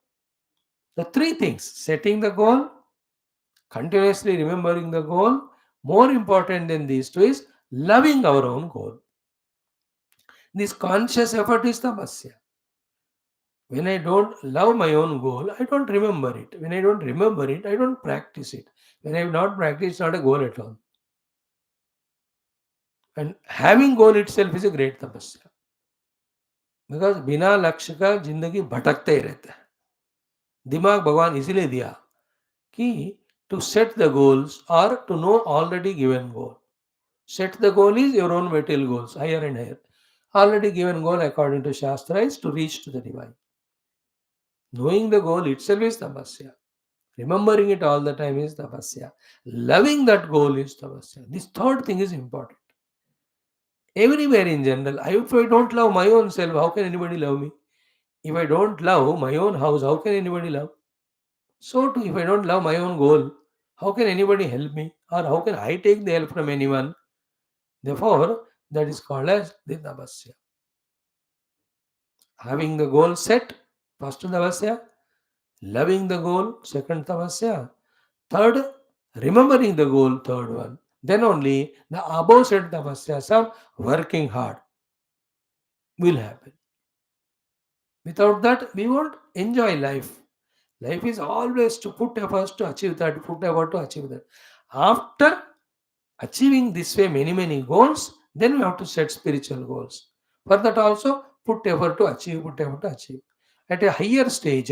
[SPEAKER 1] The three things: setting the goal, continuously remembering the goal, more important than these two is loving our own goal. This conscious effort is tapasya. When I don't love my own goal, I don't remember it. When I don't remember it, I don't practice it. When I have not practiced, it's not a goal at all. And having goal itself is a great tapasya. Because बिना लक्ष्य का जिंदगी भटकते ही रहता है. दिमाग भगवान इसीलिए दिया कि to set the goals or to know already given goal. Set the goal is your own material goals, higher and higher. Already given goal according to Shastra is to reach to the divine. Knowing the goal itself is tapasya. Remembering it all the time is tapasya. Loving that goal is tapasya. This third thing is important. Everywhere in general, if I don't love my own self, how can anybody love me? If I don't love my own house, how can anybody love? So too, if I don't love my own goal, how can anybody help me? Or how can I take the help from anyone? Therefore, that is called as the tapasya. Having the goal set, first tapasya. Loving the goal, second tapasya. Third, remembering the goal, third one. Then only the above said tapasyas of working hard will happen. Without that, we won't enjoy life. Life is always to put efforts to achieve that, put effort to achieve that. After achieving this way many goals, then we have to set spiritual goals. For that also, put effort to achieve, put effort to achieve. At a higher stage,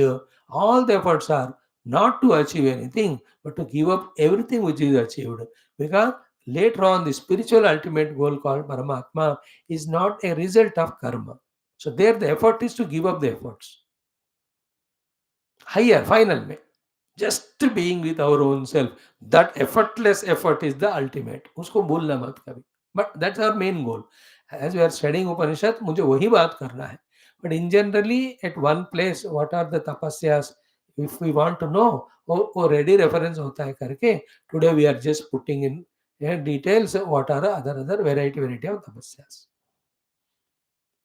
[SPEAKER 1] all the efforts are not to achieve anything, but to give up everything which is achieved. Because later on, the spiritual ultimate goal called Paramatma is not a result of karma. So there the effort is to give up the efforts. Higher, final में. Just being with our own self. That effortless effort is the ultimate. उसको भूलना मत कभी. But that's our main goal. As we are studying Upanishad, मुझे वही बात करना है. But in generally, at one place, what are the tapasyas? If we want to know, वो ready reference होता है करके, today we are just putting in details, what are the other variety of tapasyas.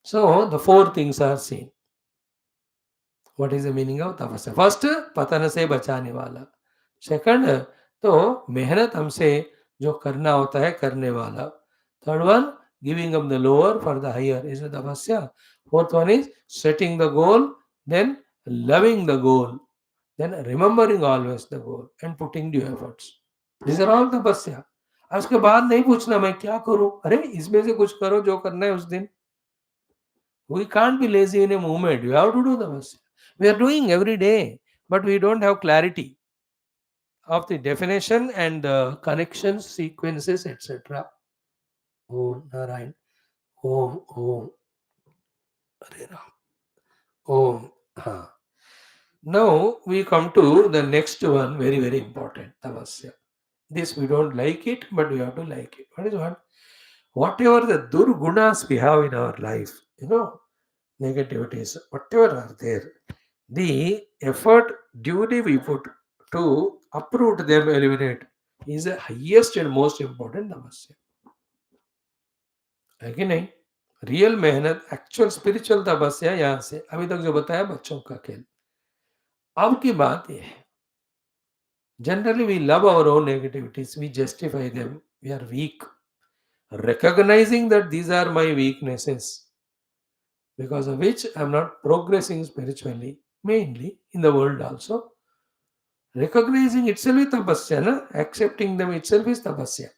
[SPEAKER 1] So, the four things are seen. What is the meaning of tapasya? First, पतन से बचाने वाला. Second, तो मेहनत हमसे जो करना होता है करने वाला. Third one, giving up the lower for the higher is the tapasya. Fourth one is setting the goal, then loving the goal, then remembering always the goal and putting due efforts. These are all tapasya. और उसके बाद नहीं पूछना मैं क्या करूं, अरे इसमें से कुछ करो जो करना है उस दिन. We can't be lazy in a moment. You have to do tapasya. We are doing every day, but we don't have clarity of the definition and the connections, sequences, etc. Om Narayan. Om Om Hare Ram. Om. Ha. Now we come to the next one, very important, tapasya. This we don't like it, but we have to like it. What is what? Whatever the durgunas we have in our life, negativities, whatever are there, the effort duty we put to uproot them, eliminate, is the highest and most important tapasya. है कि नहीं? Real मेहनत, actual spiritual तपस्या यहाँ से अभी तक जो बताया बच्चों का खेल. अब की बात ये है, generally we love our own negativities, we justify them, we are weak. Recognizing that these are my weaknesses, because of which I am not progressing spiritually, mainly in the world also. Recognizing itself is tapasya, na? Accepting them itself is tapasya.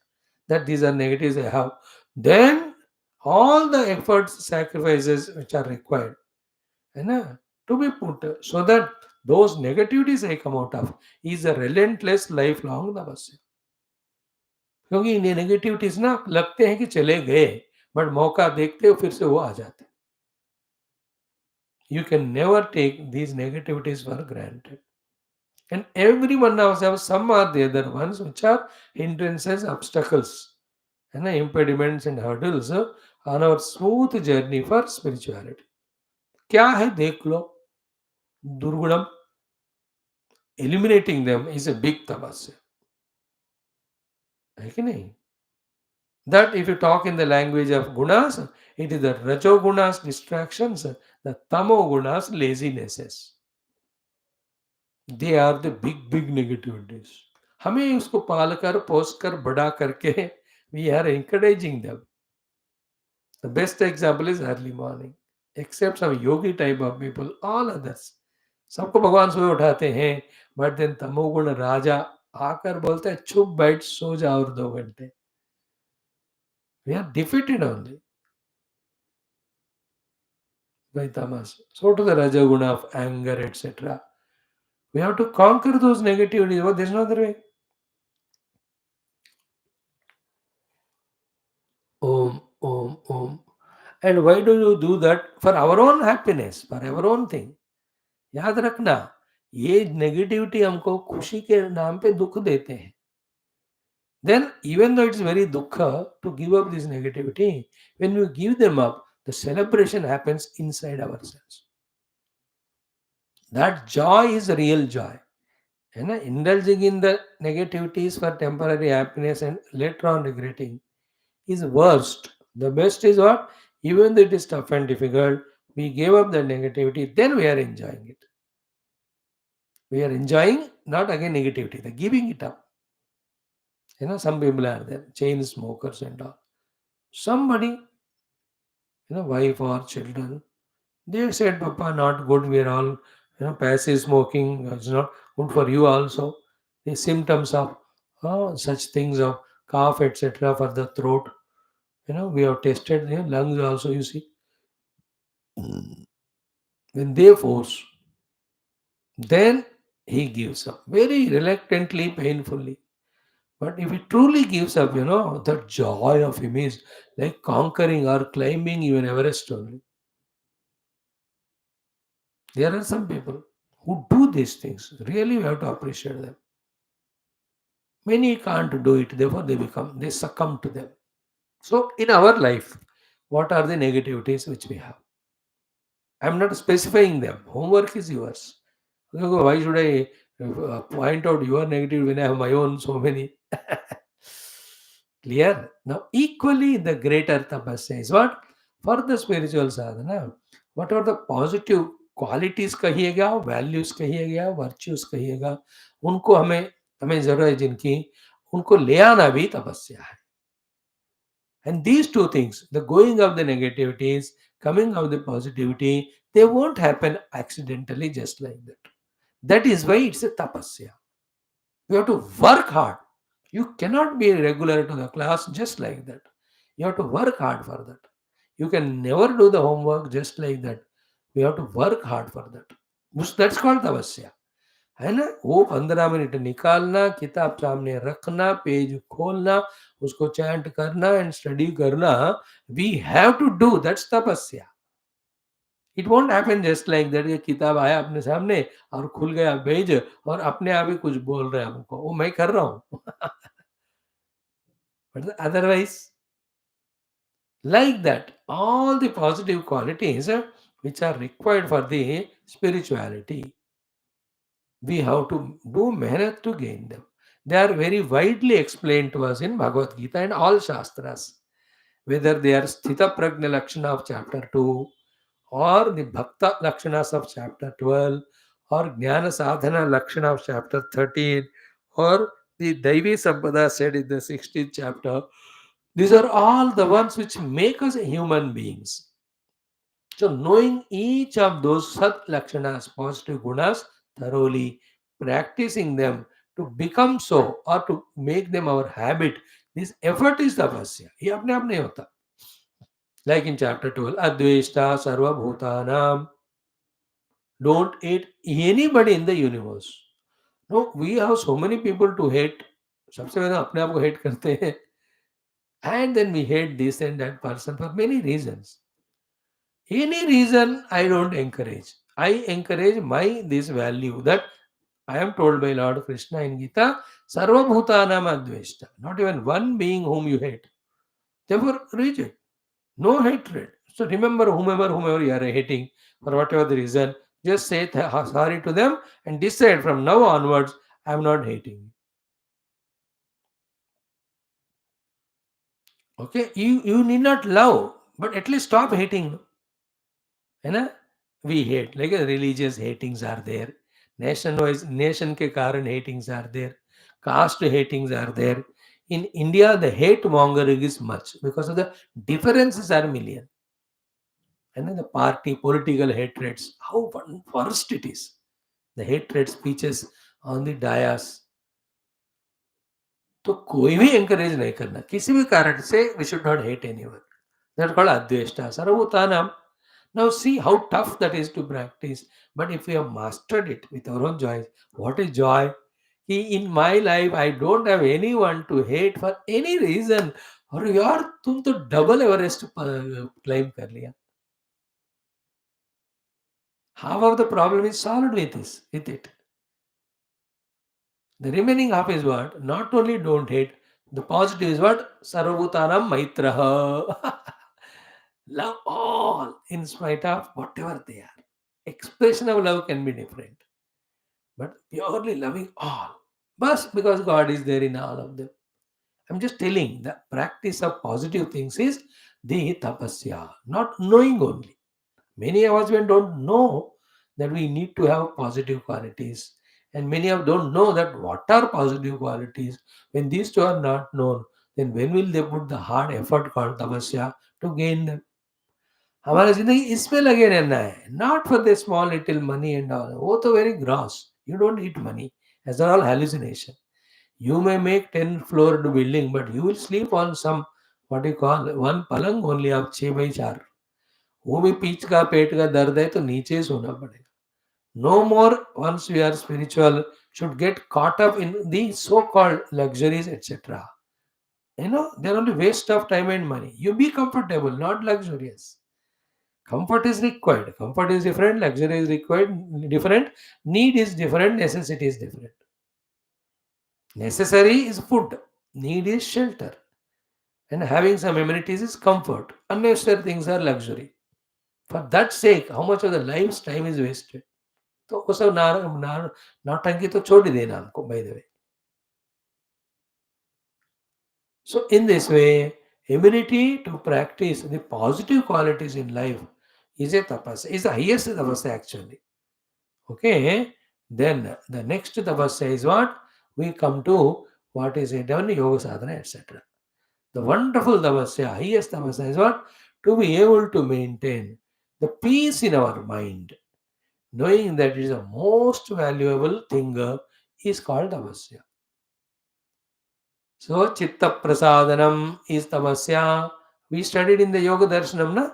[SPEAKER 1] That these are negatives I have. Then all the efforts, sacrifices which are required, na, to be put so that those negativities I come out of is a relentless lifelong tapasya. क्योंकि ये negativities ना लगते हैं कि चले गए, but मौका देखते हो फिर से वो आ जाते. You can never take these negativities for granted. And every one of us have some or the other ones which are hindrances, obstacles, and impediments and hurdles on our smooth journey for spirituality. क्या है देख लो, दुर्गुणम. Eliminating them is a big tapasya. है कि नहीं? That if you talk in the language of gunas, it is the rajogunas distractions, the tamogunas lazinesses. They are the big negativities. हमें उसको पालकर पोसकर बड़ा करके we are encouraging them. The best example is early morning. Except some yogi type of people, all others. सबको भगवान सुबह उठाते हैं, but then तमोगुण राजा आकर बोलते हैं चुप बैठ सो जा और 2 घंटे. We are defeated only by tamas. So to the rajaguna of anger, etc. We have to conquer those negativities. Oh, there's no other way. Om, Om, Om. And why do you do that? For our own happiness, for our own thing. याद रखना, ये negativity हमको खुशी के नाम पे दुख देते हैं. Then, even though it's very dukkha to give up this negativity, when we give them up, the celebration happens inside ourselves. That joy is real joy. And indulging in the negativities for temporary happiness and later on regretting is worst. The best is what? Even though it is tough and difficult, we gave up the negativity, then we are enjoying it. We are enjoying not again negativity, the giving it up. Some people are there, chain smokers and all. Somebody, wife or children, they said, Papa, not good, we are all, passive smoking, it's not good for you also. The symptoms of such things of cough, etc., for the throat. We have tested their lungs also, you see. When they force, then he gives up very reluctantly, painfully. But if he truly gives up, the joy of him is like conquering or climbing even Everest only. There are some people who do these things. Really, we have to appreciate them. Many can't do it, therefore they succumb to them. So, in our life, what are the negativities which we have? I'm not specifying them. Homework is yours. Why should I point out your negative when I have my own so many? Clear? Now, equally, the greater tapasya is what? For the spiritual sadhana, what are the positive qualities कहिएगा, values कहिएगा, virtues कहिएगा, उनको हमें हमें जरूरत है जिनकी, उनको ले आना भी तपस्या है. And these two things, the going of the negativities, coming of the positivity, they won't happen accidentally just like that. That is why it's a tapasya. You have to work hard. You cannot be regular to the class just like that. You have to work hard for that. You can never do the homework just like that. We have to work hard for that. That's called tapasya. है ना? वो 15 minute निकालना, किताब सामने रखना, page खोलना, उसको chant करना एंड स्टडी करना. We have to do, that's तपस्या. It won't happen just like that. ये किताब आया अपने सामने और खुल गया पेज और अपने आप ही कुछ बोल रहे हैं हमको, वो मैं कर रहा हूँ. But otherwise like that, all the positive qualities which are required for the spirituality, we have to do mehnat to gain them. They are very widely explained to us in Bhagavad Gita and all Shastras, whether they are Sthita Prajna Lakshana of chapter 2, or the Bhakta Lakshanas of chapter 12, or Jnana Sadhana Lakshana of chapter 13, or the Daivi Sampada said in the 16th chapter. These are all the ones which make us human beings. So, knowing each of those Sat Lakshanas, positive gunas, thoroughly, practicing them to become so or to make them our habit, this effort is tapasya. ये अपने आप नहीं होता. Like in chapter 12, Adveshta Sarva Bhutanam. Don't hate anybody in the universe. No, we have so many people to hate. सबसे पहले अपने आप को hate करते हैं. And then we hate this and that person for many reasons. Any reason I don't encourage. I encourage my this value that I am told by Lord Krishna in Gita, Sarva Bhutanam Adveshta. Not even one being whom you hate. Therefore, reject. No hatred. So remember, whomever you are hating, for whatever the reason, just say sorry to them and decide from now onwards, I am not hating. Okay, you need not love, but at least stop hating. है ना? We hate, like religious hatings are there, nation wise nation के कारण hatings are there, caste hatings are there. In India, the hate mongering is much because of the differences are million. And then the party political hatreds, how worst it is. The hatred speeches on the dais. तो कोई भी encourage नहीं करना किसी भी कारण से. We should not hate anyone. That's called adveshta sarvabhutanam. Now see how tough that is to practice. But if we have mastered it with our own joy, what is joy? In my life, I don't have anyone to hate for any reason. और यार तुम तो double Everest climb कर लिया. Half of the problem is solved with it. The remaining half is what? Not only don't hate, the positive is what? Sarvabhutanam maitraha. Love all in spite of whatever they are. Expression of love can be different, but purely loving all. But because God is there in all of them. I'm just telling the practice of positive things is the tapasya, not knowing only. Many of us don't know that we need to have positive qualities, and many of don't know that what are positive qualities. When these two are not known, then when will they put the hard effort called tapasya to gain them? हमारा जिंदगी इसमें लगे रहना है, not for the small little money and all. वो तो very gross. You don't need money. As are all hallucination. You may make 10-floored building, but you will sleep on some what you call one palang only of 6 by 4. वो भी पीठ का पेट का दर्द है तो नीचे ही सोना पड़ेगा. No more once we are spiritual should get caught up in the so-called luxuries, etc. They're only waste of time and money. You be comfortable, not luxurious. Comfort is required. Comfort is different. Luxury is required. Different. Need is different. Necessity is different. Necessary is food. Need is shelter. And having some amenities is comfort. Unnecessary things are luxury. For that sake, how much of the life's time is wasted? तो वो सब नौटंकी तो छोड़ ही देना हमको, by the way. So in this way, ability to practice the positive qualities in life is a tapasya, is the highest tapasya actually. Okay, then the next tapasya is what? We come to what is it done, yoga sadhana, etc. The wonderful tapasya, highest tapasya is what? To be able to maintain the peace in our mind, knowing that it is the most valuable thing is called tapasya. So chitta prasadanam is tapasya. We studied in the yoga darshanam, na?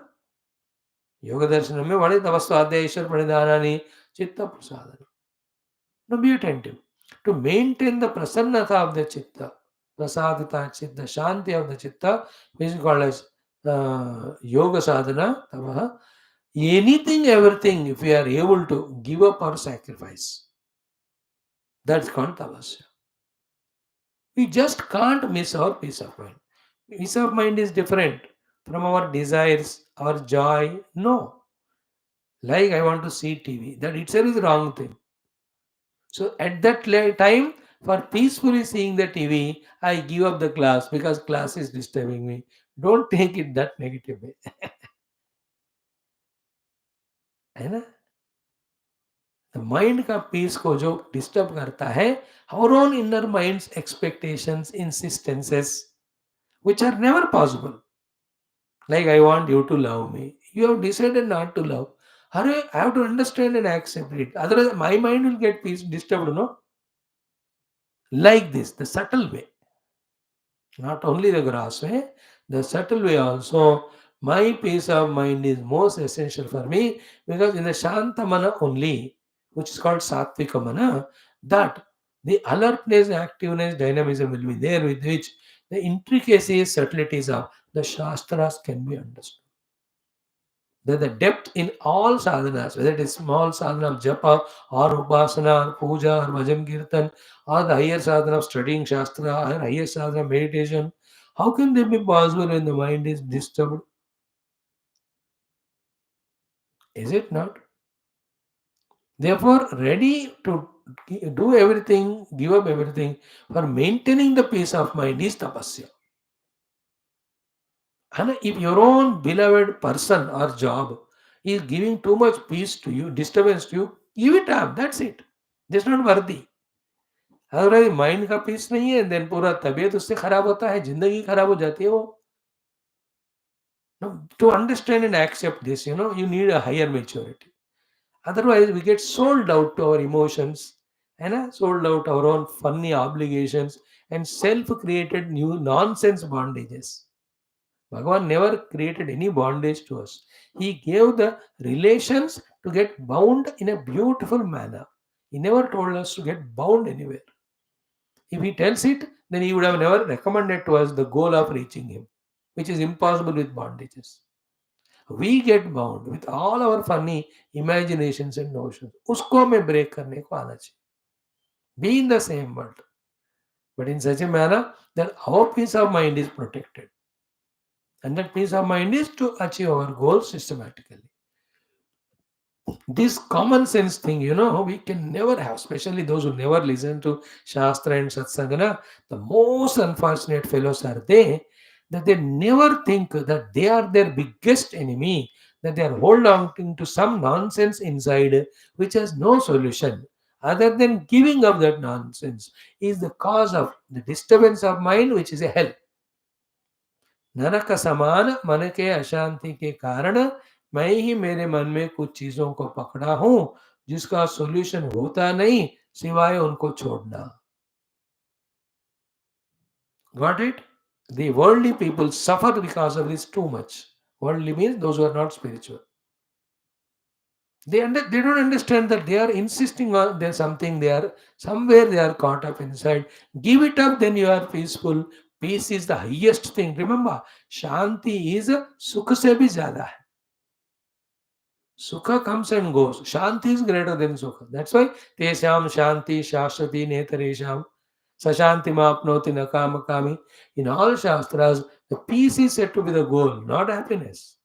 [SPEAKER 1] Yoga darshanam mein what is tapasya ishwar pranidhanani? Chitta prasadanam. Now be attentive. To maintain the prasannata of the chitta, prasadita chitta, shanti of the chitta, which is called as yoga sadhana, tamaha. Anything, everything, if we are able to give up or sacrifice, that's called tapasya. We just can't miss our peace of mind. Peace of mind is different from our desires, our joy. No. Like I want to see TV. That itself is the wrong thing. So at that time, for peacefully seeing the TV, I give up the class because class is disturbing me. Don't take it that negative way. है ना? The mind का peace को जो disturb करता है, our own inner mind's expectations, insistences, which are never possible. Like I want you to love me. You have decided not to love. Hurry, I have to understand and accept it. Otherwise, my mind will get peace disturbed, no? Like this, the subtle way. Not only the gross way, the subtle way also. My peace of mind is most essential for me because in the Shanta Mana only, which is called Sattvika Mana, that the alertness, activeness, dynamism will be there with which the intricacies, subtleties of the Shastras can be understood. That the depth in all sadhanas, whether it is small sadhana of japa or upasana or puja or bhajan kirtan or the higher sadhana of studying shastra or higher sadhana of meditation, how can they be possible when the mind is disturbed? Is it not? Therefore, ready to do everything, give up everything for maintaining the peace of mind is tapasya. And if your own beloved person or job is giving too much peace to you, disturbance to you, give it up. That's it. That's not worthy. Otherwise mind का piece नहीं है then पूरा तबीयत उससे खराब होता है जिंदगी खराब हो जाती है वो to understand and accept this you need a higher maturity otherwise we get sold out to our emotions and sold out our own funny obligations and self created new nonsense bondages. Bhagavan never created any bondage to us. He gave the relations to get bound in a beautiful manner. He never told us to get bound anywhere. If he tells it, then he would have never recommended to us the goal of reaching him, which is impossible with bondages. We get bound with all our funny imaginations and notions. उसको हमें break करने को आना चाहिए. Be in the same world, but in such a manner that our peace of mind is protected. And that peace of mind is to achieve our goals systematically. This common sense thing, we can never have, especially those who never listen to Shastra and Satsangana. The most unfortunate fellows are they that they never think that they are their biggest enemy, that they are holding on to some nonsense inside which has no solution other than giving up that nonsense is the cause of the disturbance of mind, which is a hell. नरक समान मन के अशांति के कारण मैं ही मेरे मन में कुछ चीजों को पकड़ा हूं जिसका सॉल्यूशन होता नहीं सिवाय उनको छोड़ना. Got it? The worldly people suffer because of this too much. Worldly means those who are not spiritual. They don't understand that they are insisting on there's something they are somewhere they are caught up inside. Give it up, then you are peaceful. Peace is the highest thing. Remember, Shanti is Sukha se bhi zyada hai. Sukha comes and goes. Shanti is greater than Sukha. That's why Tesham Shanti Shashrati Netaresham Sashanti Mapnoti Nakamakami. In all Shastras, the peace is said to be the goal, not happiness.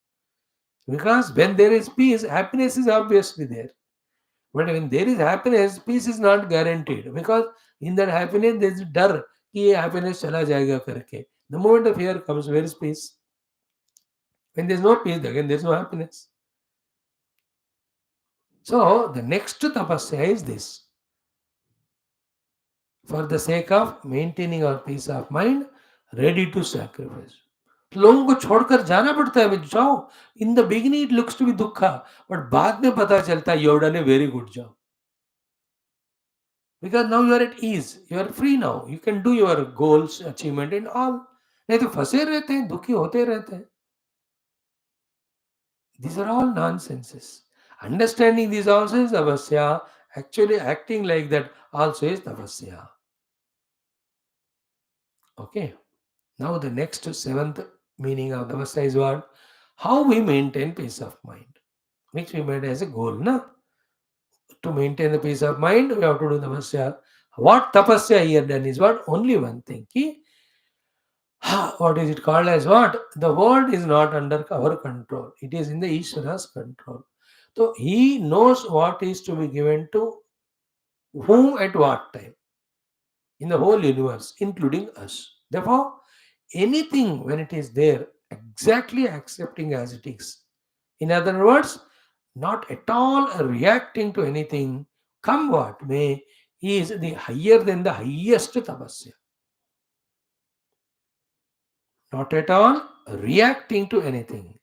[SPEAKER 1] Because when there is peace, happiness is obviously there. But when there is happiness, peace is not guaranteed. Because in that happiness, there is dar कि ये happiness चला जाएगा करके. The moment of fear comes, where is peace? When there is no peace, again there is no happiness. So the next tapasya is this. For the sake of maintaining our peace of mind, ready to sacrifice. लोगों को छोड़कर जाना पड़ता है, जाओ. In the beginning it looks to be dukha, but बाद में पता चलता है you done a very good job. Because now you are at ease, you are free now, you can do your goals, achievement and all. नहीं तो फंसे रहते हैं, दुखी होते रहते हैं. These are all nonsenses. Understanding this also is tapasya. Actually acting like that also is tapasya. Okay. Now the next seventh meaning of tapasya is what? How we maintain peace of mind. Which we made as a goal, na? To maintain the peace of mind, we have to do tapasya. What tapasya here done is what? Only one thing. What is it called as what? The world is not under our control. It is in the Ishvara's control. So he knows what is to be given to whom at what time in the whole universe, including us. Therefore, anything when it is there, exactly accepting as it is. In other words, not at all reacting to anything, come what may, is the higher than the highest tapasya. Not at all reacting to anything.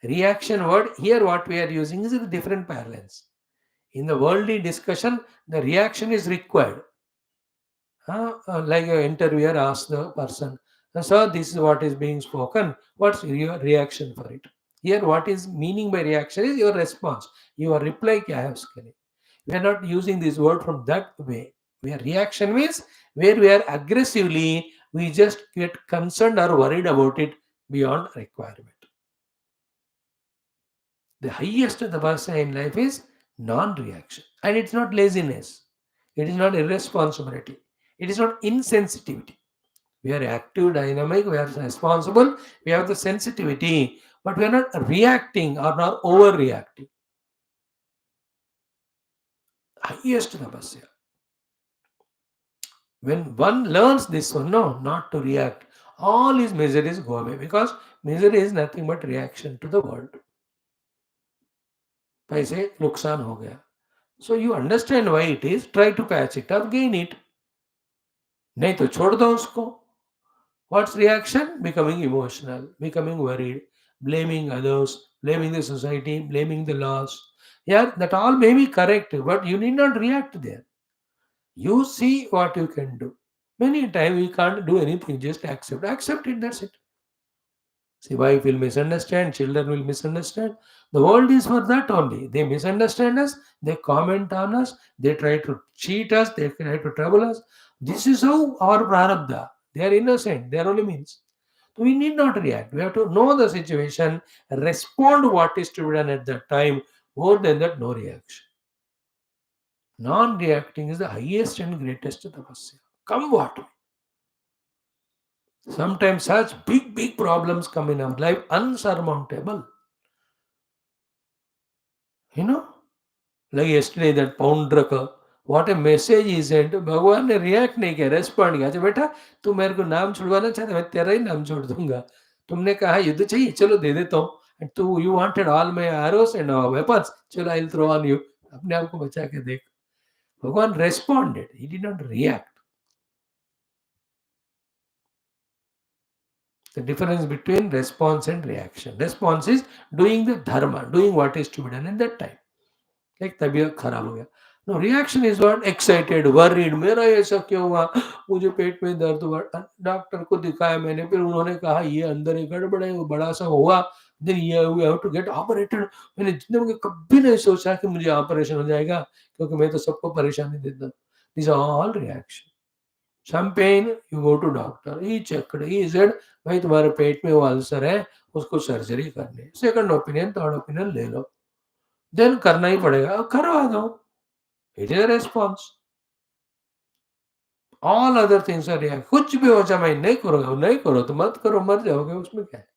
[SPEAKER 1] Reaction word, here what we are using is a different parlance. In the worldly discussion, the reaction is required. Like an interviewer asks the person, sir, this is what is being spoken. What's your reaction for it? Here, what is meaning by reaction is your response. Your reply kya hai uske liye. We are not using this word from that way. Where reaction means where we are aggressively, we just get concerned or worried about it beyond requirement. The highest tapasya in life is non-reaction. And it's not laziness. It is not irresponsibility. It is not insensitivity. We are active, dynamic, we are responsible, we have the sensitivity, but we are not reacting or not overreacting. Highest tapasya. When one learns this one, no, not to react, all his miseries go away because misery is nothing but reaction to the world. पैसे नुकसान हो गया. So you understand why it is, try to patch it up, gain it. नहीं तो छोड़ दो उसको. What's reaction? Becoming emotional, becoming worried, blaming others, blaming the society, blaming the laws. Yeah, that all may be correct, but you need not react there. You see what you can do. Many times we can't do anything, just accept. Accept it, that's it. See, wife will misunderstand, children will misunderstand. The world is for that only. They misunderstand us, they comment on us, they try to cheat us, they try to trouble us. This is how our prarabdha. They are innocent, they are only means. So we need not react. We have to know the situation, respond what is to be done at that time. More than that, no reaction. Non-reacting is the highest and greatest tapasya. Come what may. Sometimes such big problems come in our life, unsurmountable. You know, like yesterday that pound trucker, what a message he sent. भगवान ने react नहीं किया, respond किया. अच्छा बेटा, तू मेरे को नाम छुड़वाना चाहता है, मैं तेरा ही नाम छोड़ दूंगा. तुमने कहा युद्ध चाहिए, चलो दे देता हूँ. And तू you wanted all my arrows and weapons, चलो I'll throw on you. अपने आप को बचा के देख. भगवान responded. He did not react. The difference between response and reaction. Response is doing the dharma, doing what is to be done at that time. Like तबीयत खराब हो गया. No, reaction is what? Excited, worried. मेरा ऐसा क्यों हुआ? मुझे पेट में दर्द हुआ. डॉक्टर को दिखाया मैंने, फिर उन्होंने कहा ये अंदर एक गड़बड़ है, वो बड़ा सा हुआ. Then you have to get operated. मैंने जिंदगी में कभी नहीं सोचा कि मुझे ऑपरेशन हो जाएगा, क्योंकि मैं तो सबको परेशानी देता. These are all reaction. Some pain, you go to doctor. He checked. He said, भाई तुम्हारे पेट में वो अल्सर है, उसको सर्जरी करनी है. Second opinion, third opinion ले लो. देन करना ही पड़ेगा, करवा दो, it is a response. All other things are react. कुछ भी हो जाए, मैं नहीं करूँगा, नहीं करो तो मत करो, मर जाओगे, उसमें क्या है.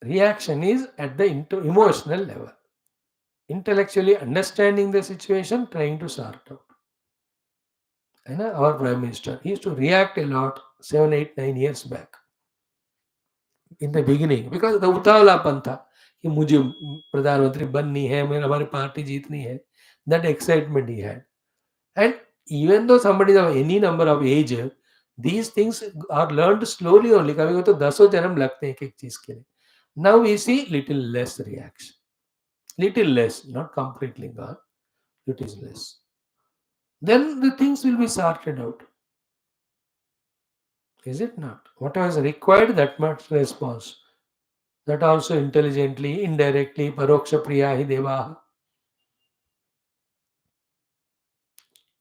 [SPEAKER 1] Reaction is at the emotional level. Intellectually understanding the situation, trying to sort out. है ना, our prime minister, he used to react a lot 7, 8, 9 years back in the beginning because the उतावलापन था कि मुझे प्रधानमंत्री बननी है, मेरे हमारी पार्टी जीतनी है. That excitement he had. And even though somebody is of any number of age, these things are learned slowly only. कभी कभी तो दसों जन्म लगते हैं एक एक चीज के लिए. Now we see little less reaction. Little less, not completely gone. It is less. Then the things will be sorted out. Is it not? Whatever is required, that much response. That also intelligently, indirectly, paroksha priyahi deva.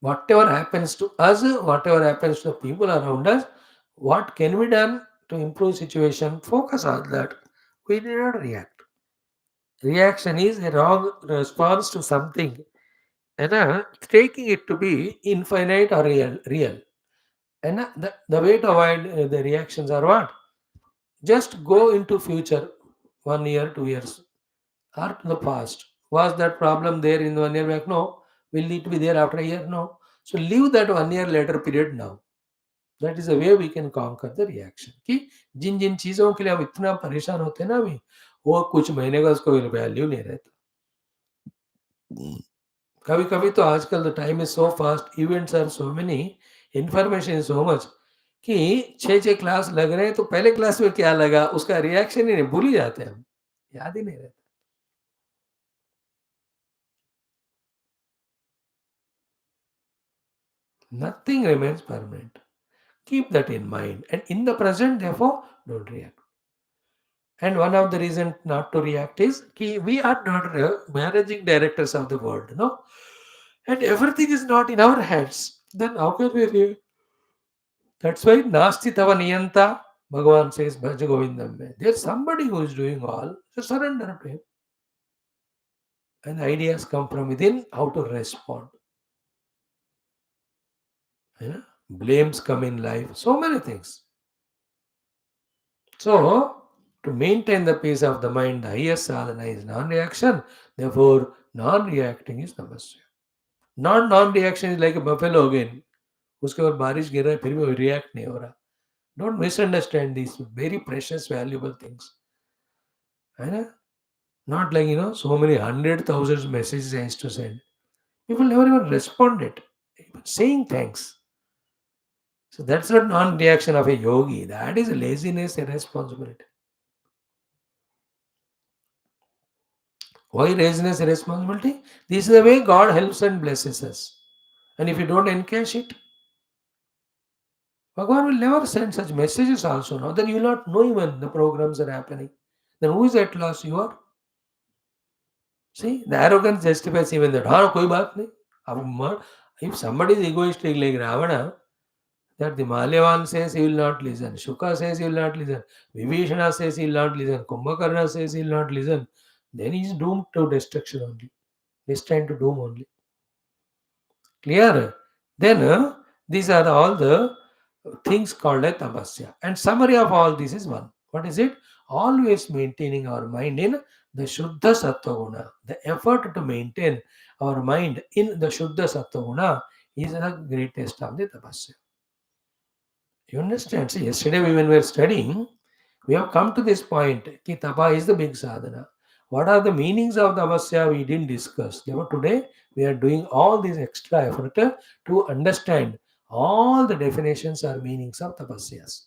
[SPEAKER 1] Whatever happens to us, whatever happens to people around us, what can be done to improve situation? Focus on that. We need not react. Reaction is a wrong response to something, and taking it to be infinite or real. And the way to avoid the reactions are what? Just go into future, 1 year, 2 years, or to the past. Was that problem there in 1 year back? No. Will it be there after a year? No. So leave that 1 year later period now. That is the way we can conquer the reaction. कि जिन जिन चीजों के लिए हम इतना परेशान होते हैं ना अभी, वो कुछ महीने का उसको वैल्यू नहीं रहता. कभी कभी तो आजकल the time is so fast, events are so many, information is so much कि 6 6 क्लास लग रहे हैं तो पहले क्लास में क्या लगा उसका रिएक्शन ही नहीं, भूल ही जाते हैं हम, याद ही नहीं रहता. Nothing remains permanent. Keep that in mind. And in the present, therefore, don't react. And one of the reasons not to react is कि we are not managing directors of the world, no? And everything is not in our hands. Then how can we react? That's why Nasti Tava Niyanta, Bhagavan says, Bhaj Govindam. There's somebody who is doing all, so surrender to him. And ideas come from within, how to respond. Yeah? Blames come in life, so many things. So, to maintain the peace of the mind, the highest sadhana is non-reaction. Therefore, non-reacting is tapasya. Not non-reaction is like a buffalo again. उसके ऊपर बारिश गिर रहा है फिर भी react नहीं हो रहा. Don't misunderstand these very precious, valuable things. है ना? Not like, so many hundred thousands messages I used to send. People never even responded. Even saying thanks. So that's not non-reaction of a yogi. That is laziness and responsibility. Why laziness and responsibility? This is the way God helps and blesses us. And if you don't encash it, Bhagavan will never send such messages also. Now, then you will not know even the programs are happening. Then who is at loss? You are. See, the arrogance justifies even that. हाँ कोई बात नहीं. If somebody is egoistic like Ravana, that the Malyavan says he will not listen, Shuka says he will not listen, Vibhishana says he will not listen, Kumbhakarna says he will not listen, then he is doomed to destruction only. Destined to doom only. Clear? Then these are all the things called as tapasya. And summary of all this is one. What is it? Always maintaining our mind in the Shuddha Sattva Guna. The effort to maintain our mind in the Shuddha Sattva Guna is the greatest of the tapasya. You understand? See, yesterday when we were studying, we have come to this point ki tapa is the big sadhana. What are the meanings of the tapasya we didn't discuss. Therefore, today we are doing all this extra effort to understand all the definitions or meanings of tapasyas.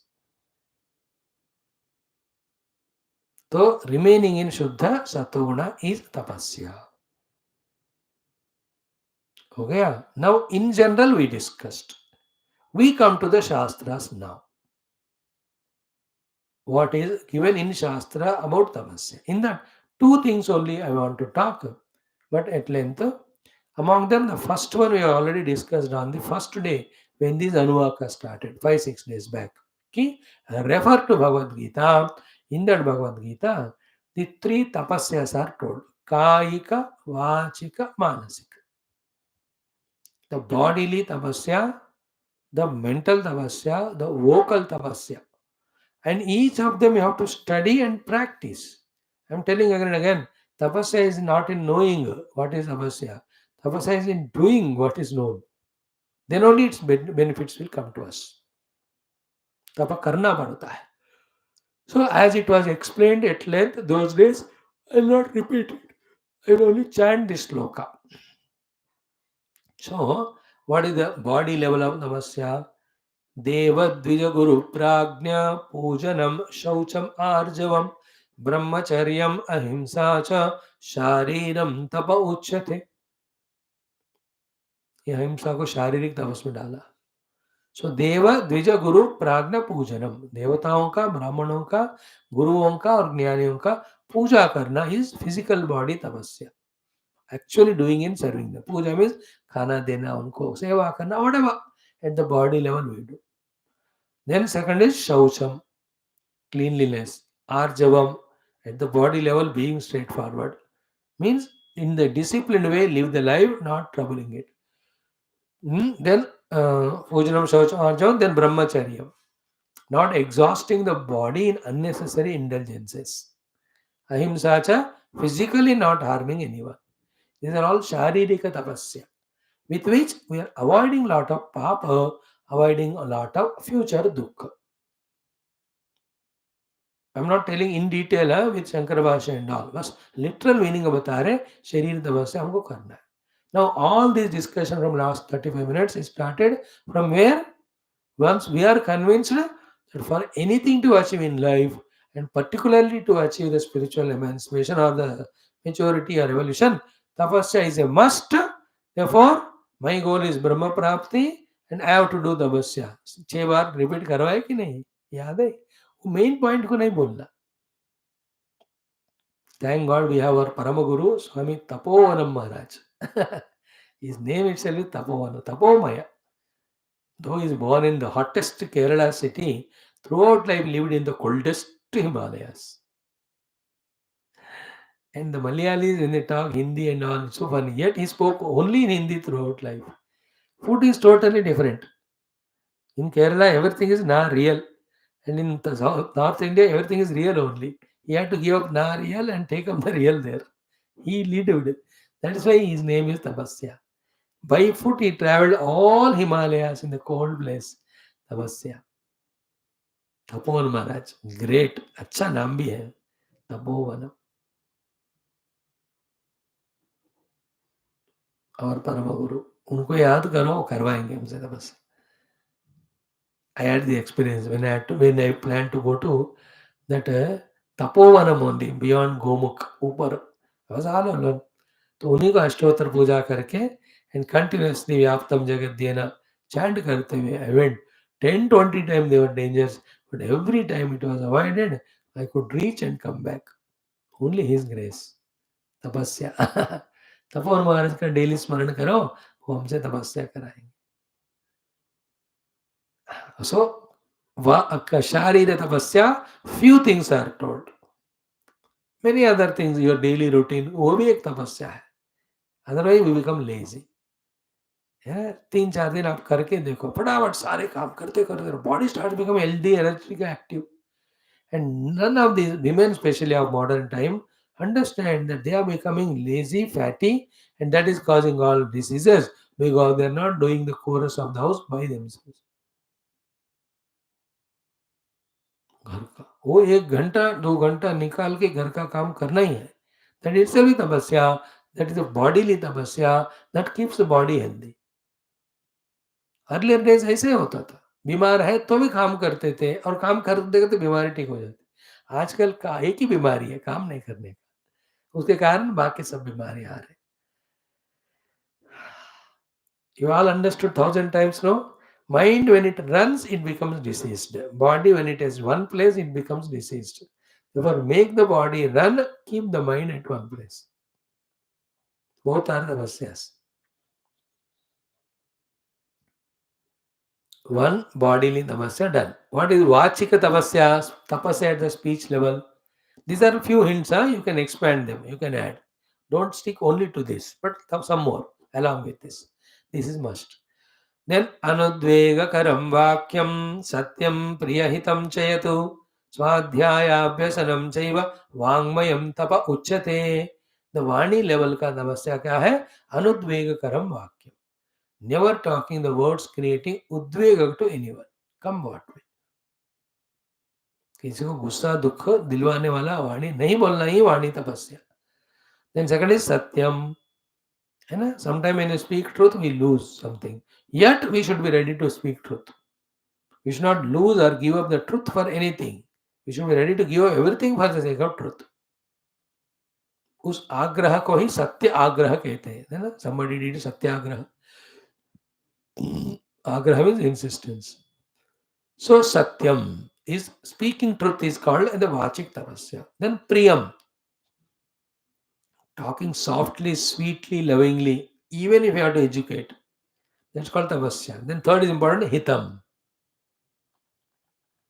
[SPEAKER 1] So, remaining in Shuddha Sattva is tapasya. Okay? Now, in general, we discussed. We come to the Shastras now. What is given in Shastra about tapasya? In that, two things only I want to talk, but at length. Among them, the first one we have already discussed on the first day when this Anuvaka started, 5 6 days back. Okay? Refer to Bhagavad Gita. In that Bhagavad Gita, the three tapasyas are told: Kayika, Vachika, Manasika. The bodily tapasya, the mental tapasya, the vocal tapasya. And each of them you have to study and practice. I'm telling again and again, tapasya is not in knowing what is tapasya. Tapasya is in doing what is known. Then only its benefits will come to us. Tapa karna padta hai. So as it was explained at length those days, I will not repeat it. I will only chant this sloka. So what is the body level of tapasya? देवद्विजगुरु प्राज्ञा पूजनम शौचम आर्जवम ब्रह्मचर्यम अहिंसा च शारीरम तप उच्यते. ये अहिंसा को शारीरिक तपस में डाला. सो देव द्विज गुरु प्राज्ञ पूजनम, देवताओं का, ब्राह्मणों का, गुरुओं का और ज्ञानियों का पूजा करना इज फिजिकल बॉडी तपस्या. Actually doing in serving them. Puja means खाना देना उनको, सेवा करना, whatever at the body level we do. Then second is shaucham, cleanliness. Arjavam, at the body level being straightforward. Means in the disciplined way live the life, not troubling it. Then pujanam, shaucham, arjavam, then brahmacharya. Not exhausting the body in unnecessary indulgences. Ahimsa cha, physically not harming anyone. These are all sharirika tapasya, with which we are avoiding lot of papa, avoiding a lot of future dukkha. I'm not telling in detail with Shankara Bhashyam and all. बस literal meaning बता रहे शरीर तपस्या से हमको करना है. Now all this discussion from last 35 minutes is started from where? Once we are convinced that for anything to achieve in life, and particularly to achieve the spiritual emancipation or the maturity or evolution, tapasya is a must. Therefore, my goal is Brahma Prapti and I have to do tapasya. 6 bar repeat करवाए कि नहीं? याद है? वो main point को नहीं बोलना. Thank God we have our Paramaguru, Swami Tapovanam Maharaj. His name itself is Tapovan, Tapomaya. Though he is born in the hottest Kerala city, throughout life lived in the coldest Himalayas. And the Malayalis, when they talk Hindi and all, it's so funny. Yet he spoke only in Hindi throughout life. Food is totally different. In Kerala, everything is na real. And in the North India, everything is real only. He had to give up na real and take up the real there. He lived. That is why his name is Tapasya. By foot, he traveled all Himalayas in the cold place. Tapasya. Tapovan Maharaj, great, अच्छा नाम भी है तपोवन. और परम गुरु, उनको याद करो, करवाएंगे हमसे तपस्या. I had the experience when I planned to go to that Tapovanam only beyond Gomukh ऊपर. I was all alone. तो उन्हीं को अष्टोत्तर पूजा करके and continuously व्याप्तम जगत देना chant करते हुए I went. 10-20 times they were dangerous, but every time it was avoided. I could reach and come back. Only His grace. तपस्या. तपोवन महाराज का डेली स्मरण करो, वो हमसे तपस्या कराएंगे. So, Sharira tapasya, few things are told. Many other things, your daily routine, वो भी एक तपस्या है. Otherwise, we become lazy. 3-4 दिन आप करके देखो, फटाफट सारे काम करते करते body starts becoming healthy, energetic, active. And none of these women, especially of modern time, understand that they are becoming lazy, fatty, and that is causing all diseases because they are not doing the chorus of the house by themselves. घर का वो 1 घंटा 2 घंटा निकाल के घर का काम करना ही है. दैट इट्सेल्फ भी तपस्या. दैट इज अ बॉडीली तपस्या that keeps the body healthy. Earlier days ऐसे होता था, बीमार है तो भी काम करते थे और काम करते करते बीमारी ठीक हो जाती. आजकल का एक ही बीमारी है, काम नहीं करने का. उसके कारण बाकी सब बीमारी आ रहे. You all understood 1,000 times now? Mind when it runs, it becomes diseased. Body when it is one place, it becomes diseased. Therefore, make the body run, keep the mind at one place. Both are the vasyas. One bodily tapasya done. What is vachika tapasya? Tapasya at the speech level. These are a few hints, huh? You can expand them, you can add. Don't stick only to this, but some more along with this. This is must. Then anudvegakaram vakyam satyam priyahitam chayatu स्वाध्यायाभ्यसनम चैव वांग्मयम तप उच्यते. The Vani level का तपस्या क्या है? अनुद्वेगकरम वाक्यम. Never talking the words creating उद्वेग to anyone. Come what may. किसी को गुस्सा दुख दिलवाने वाला वाणी नहीं बोलना ही वाणी तपस्या. Then second is satyam. है ना? Sometime when you speak truth, we lose something. Yet we should be ready to speak truth. We should not lose or give up the truth for anything. We should be ready to give up everything for the sake of truth. उस आग्रह को ही सत्य आग्रह कहते हैं, है ना? Somebody did Satyagraha. Agraha means insistence. So satyam is speaking truth is called the vachik tapasya. Then priyam, talking softly, sweetly, lovingly, even if you have to educate. That's called tapasya. Then third is important, hitam.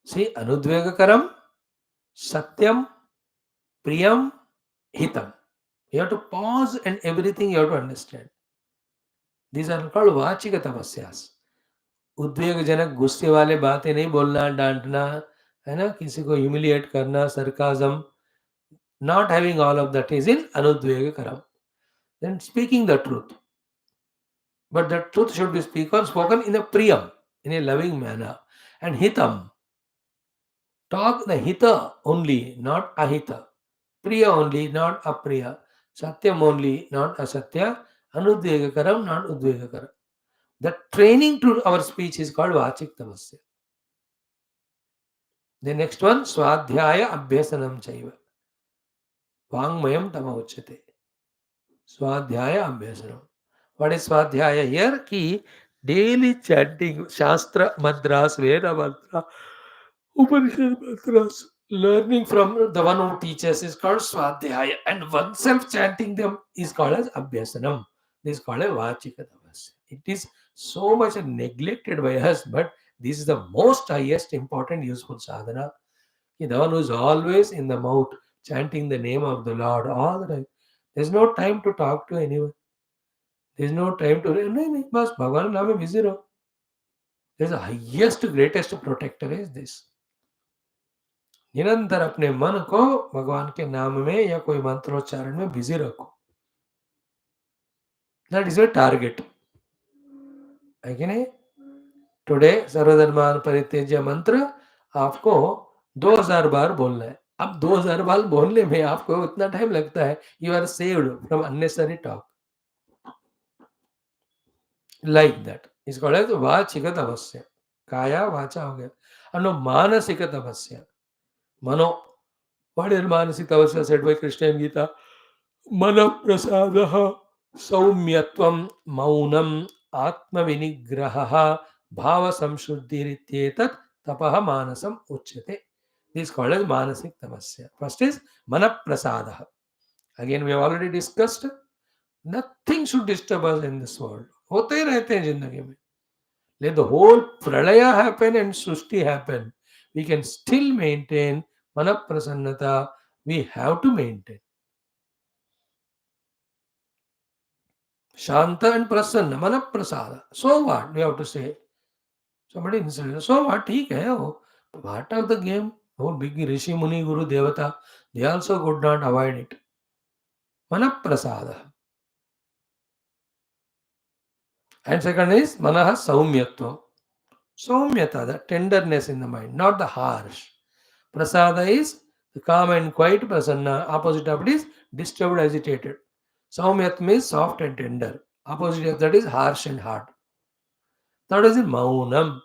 [SPEAKER 1] See, anudvegakaram, satyam, priyam, hitam. You have to pause and everything you have to understand. These are called vachika tapasyas. उद्वेगजनक गुस्से वाले बातें नहीं बोलना, डांटना, है ना, किसी को humiliate करना, sarcasm, not having all of that is in anudvegakaram. Then speaking the truth. But the truth should be spoken in a priyam, in a loving manner. And hitam, talk the hita only, not ahita. Priya only, not apriya. Satyam only, not asatya. Anudvegakaram, not udvegakaram. The training to our speech is called vachik tapasya. The next one, swadhyaya abhyasanam chaiva. Vangmayam tama uchyate. Swadhyaya abhyasanam. What is swadhyaya here? Ki daily chanting Shastra mantras, Veda mantra, Upanishad mantras, learning from the one who teaches is called swadhyaya, and oneself chanting them is called as abhyasanam. This is called a vachika tapasya. It is so much neglected by us, but this is the most highest important useful sadhana. The one who is always in the mouth chanting the name of the Lord all the time. There's no time to talk to anyone. There's no time to नहीं बस भगवान नाम में busy रहो. There's the highest greatest protector is this. निरंतर अपने मन को भगवान के नाम में या कोई मंत्रोच्चारण में बिजी रखो. That is your target. है कि नहीं? Today सर्वधर्मान परित्यज्य मंत्र आपको 2000 बार बोलना है. अब 2000 बार बोलने में आपको उतना टाइम लगता है. You are saved from unnecessary talk. Like that. It's called as vachika tapasya. Kaya vacha हो गया. And no manasika tapasya. Mano. What is manasika tapasya said by Krishna in Gita? Mana prasadaha saumyatvam maunam atma vinigraha bhava samshuddhirityetat tapaha manasam uchyate. This is called as manasik tapasya. First is mana prasadaha. Again, we have already discussed. Nothing should disturb us in this world. होते ही रहते हैं जिंदगी में. Let the whole pralaya happen and srushti happen. We can still maintain manaprasannata. We have to maintain. Shanta and prasanna, manaprasada. So what? We have to say. Somebody insulted. So what? ठीक है वो. Part of the game. Whole big Rishi Muni Guru Devata. They also could not avoid it. Manaprasada. And second is manaha saumyatva. Saumyata, the tenderness in the mind, not the harsh. Prasada is the calm and quiet. Prasanna, opposite of it is disturbed, agitated. Saumyat means soft and tender. Opposite of that is harsh and hard. Third is maunam.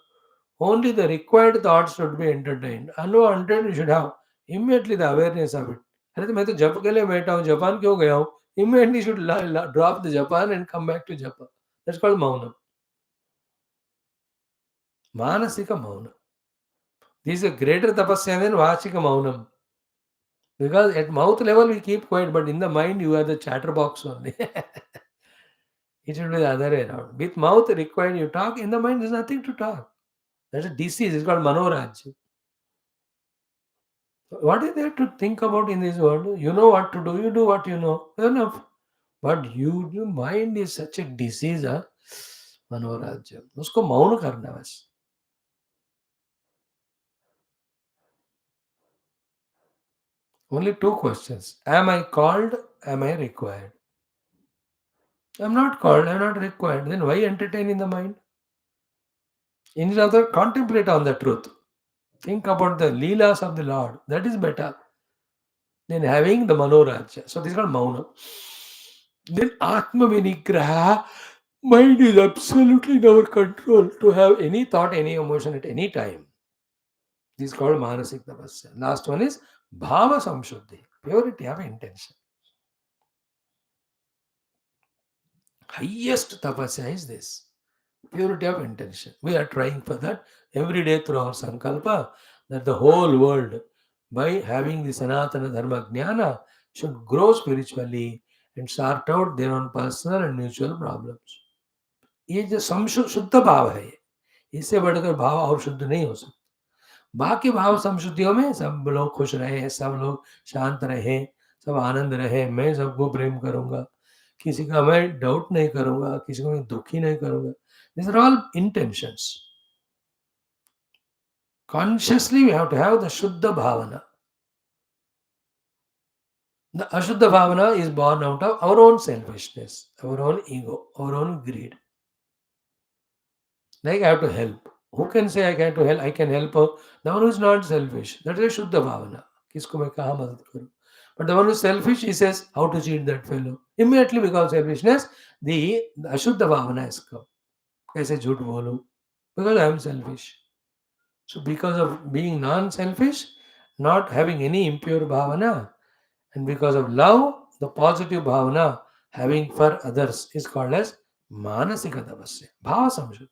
[SPEAKER 1] Only the required thoughts should be entertained. Unwanted you should have immediately the awareness of it. अरे तो मैं तो जप के लिए बैठा हूँ, Japan क्यों गया हूँ? Immediately should drop the Japan and come back to Japan. That's called maunam. Manasika maunam. This is a greater tapasya than vachika maunam. Because at mouth level we keep quiet, but in the mind you are the chatterbox only. It should be the other way around. With mouth required you talk, in the mind there's nothing to talk. That's a disease. It's called manorajya. What is there to think about in this world? You know what to do. You do what you know. Enough. But your mind is such a disease, huh? मनोराज्य उसको मौन करना बस. Only two questions: am I called? Am I required? I'm not called, I'm not required. Then why entertain in the mind? Instead of that, contemplate on the truth. Think about the leelas of the Lord. That is better than having the manorajya. So this is called mauna. Then atma vinigraha. Mind is absolutely in our control to have any thought, any emotion at any time. This is called manasik tapasya. Last one is bhava samshuddhi. Purity of intention. Highest tapasya is this. Purity of intention. We are trying for that every day through our sankalpa that the whole world, by having the Sanatana Dharma Jnana, should grow spiritually and sort out their own personal and mutual problems. ये जो शुद्ध भाव है ये, इससे बढ़कर भाव और शुद्ध नहीं हो सकता. बाकी भाव समशुद्धियों में सब लोग खुश रहे, सब लोग शांत रहे, सब आनंद रहे, मैं सबको प्रेम करूंगा, किसी का मैं डाउट नहीं करूंगा, किसी को मैं दुखी नहीं करूंगा. These are all intentions. Consciously, we have to have the Shuddha Bhavana. The Ashuddha Bhavana is born out of our own selfishness, our own ego, our own greed. Like I have to help. Who can say I can to help? I can help the one who is not selfish. That is Shuddha Bhavana. किसको मैं कहाँ मदद करूँ? But the one who is selfish, he says, how to cheat that fellow. Immediately because of selfishness, the Ashuddha Bhavana has come. कैसे झूठ बोलूँ? Because I am selfish. So because of being non-selfish, not having any impure bhavana, and because of love, the positive bhavana having for others is called as मानसिक तपस्या. भाव समझो.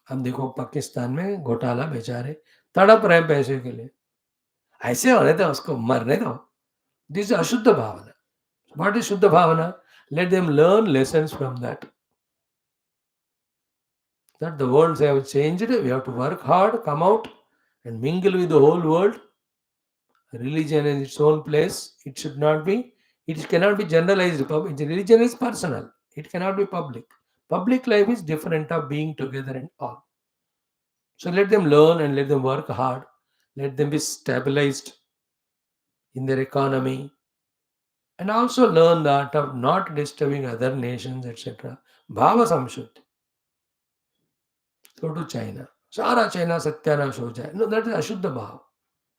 [SPEAKER 1] हम देखो पाकिस्तान में घोटाला बेचारे तड़प रहे हैं पैसे के लिए. ऐसे होने दो, उसको मरने दो. दिस इज अशुद्ध भावना. व्हाट इज शुद्ध भावना? Let them learn lessons from that. That the worlds have changed. We have to work hard, come out and mingle with the whole world. Religion in its own place. It should not be, it cannot be generalized. Religion is personal. It cannot be public. Public life is different of being together and all. So let them learn and let them work hard. Let them be stabilized in their economy. And also learn the art of not disturbing other nations, etc. Bhava samshuddhi. Go to China. Sara China satyanash ho jaye. No, that is ashuddha bhava.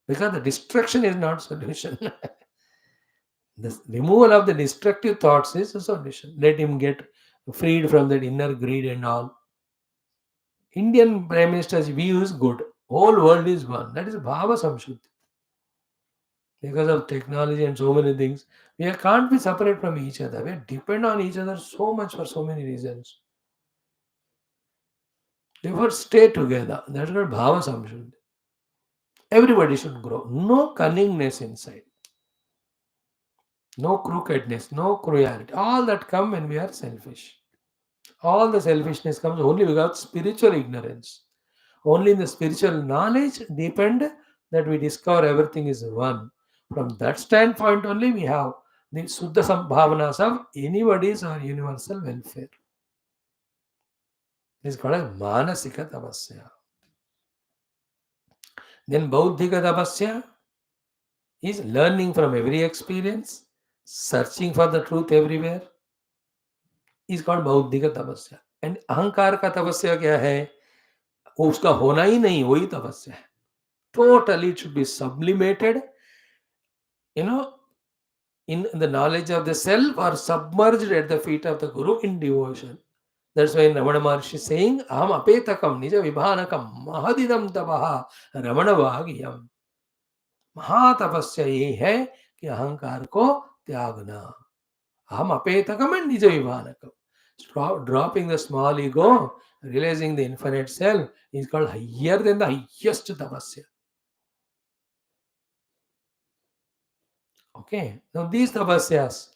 [SPEAKER 1] Because the destruction is not solution. The removal of the destructive thoughts is a solution. Let him get freed from that inner greed and all. Indian Prime Minister's view is good. Whole world is one. That is Bhava Samshuddhi. Because of technology and so many things, we can't be separate from each other. We depend on each other so much for so many reasons. Therefore, stay together. That's called Bhava Samshuddhi. Everybody should grow. No cunningness inside. No crookedness, no cruelty. All that come when we are selfish. All the selfishness comes only because spiritual ignorance. Only in the spiritual knowledge depend that we discover everything is one. From that standpoint only we have the Suddha Sambhavanas of anybody's or universal welfare. This is called as Manasika Tapasya. Then Bauddhika Tapasya is learning from every experience, searching for the truth everywhere. Is called Bauddhika Tapasya. And अहंकार का तपस्या क्या है? वो उसका होना ही नहीं, वही तपस्या है. Totally it should be sublimated, you know, in the knowledge of the self or submerged at the feet of the Guru in devotion. That's why Ramana Maharshi is saying, Aham apetakam nija vibhanakam mahadidam tapaha Ramana Vagyam. महातपस्या ये है कि अहंकार को त्यागना. अहम अपेतकम and nija vibhanakam. Dropping the small ego, realizing the infinite self is called higher than the highest tapasya. Okay, now these tapasyas,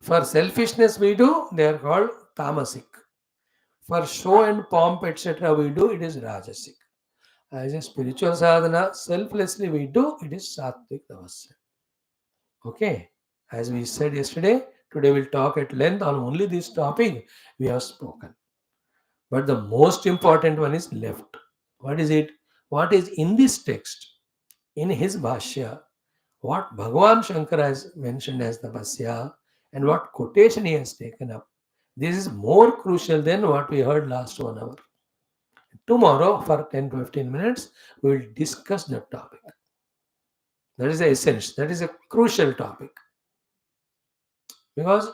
[SPEAKER 1] for selfishness we do, they are called tamasik. For show and pomp, etc., we do, it is Rajasic. As a spiritual sadhana, selflessly we do, it is Sattvic Tapasya. Okay. As we said yesterday, today we'll talk at length on only this topic we have spoken. But the most important one is left. What is it? What is in this text? In his Bhashya, what Bhagavan Shankara has mentioned as tapasya and what quotation he has taken up. This is more crucial than what we heard last 1 hour. Tomorrow, for 10 to 15 minutes, we will discuss that topic. That is the essence. That is a crucial topic. Because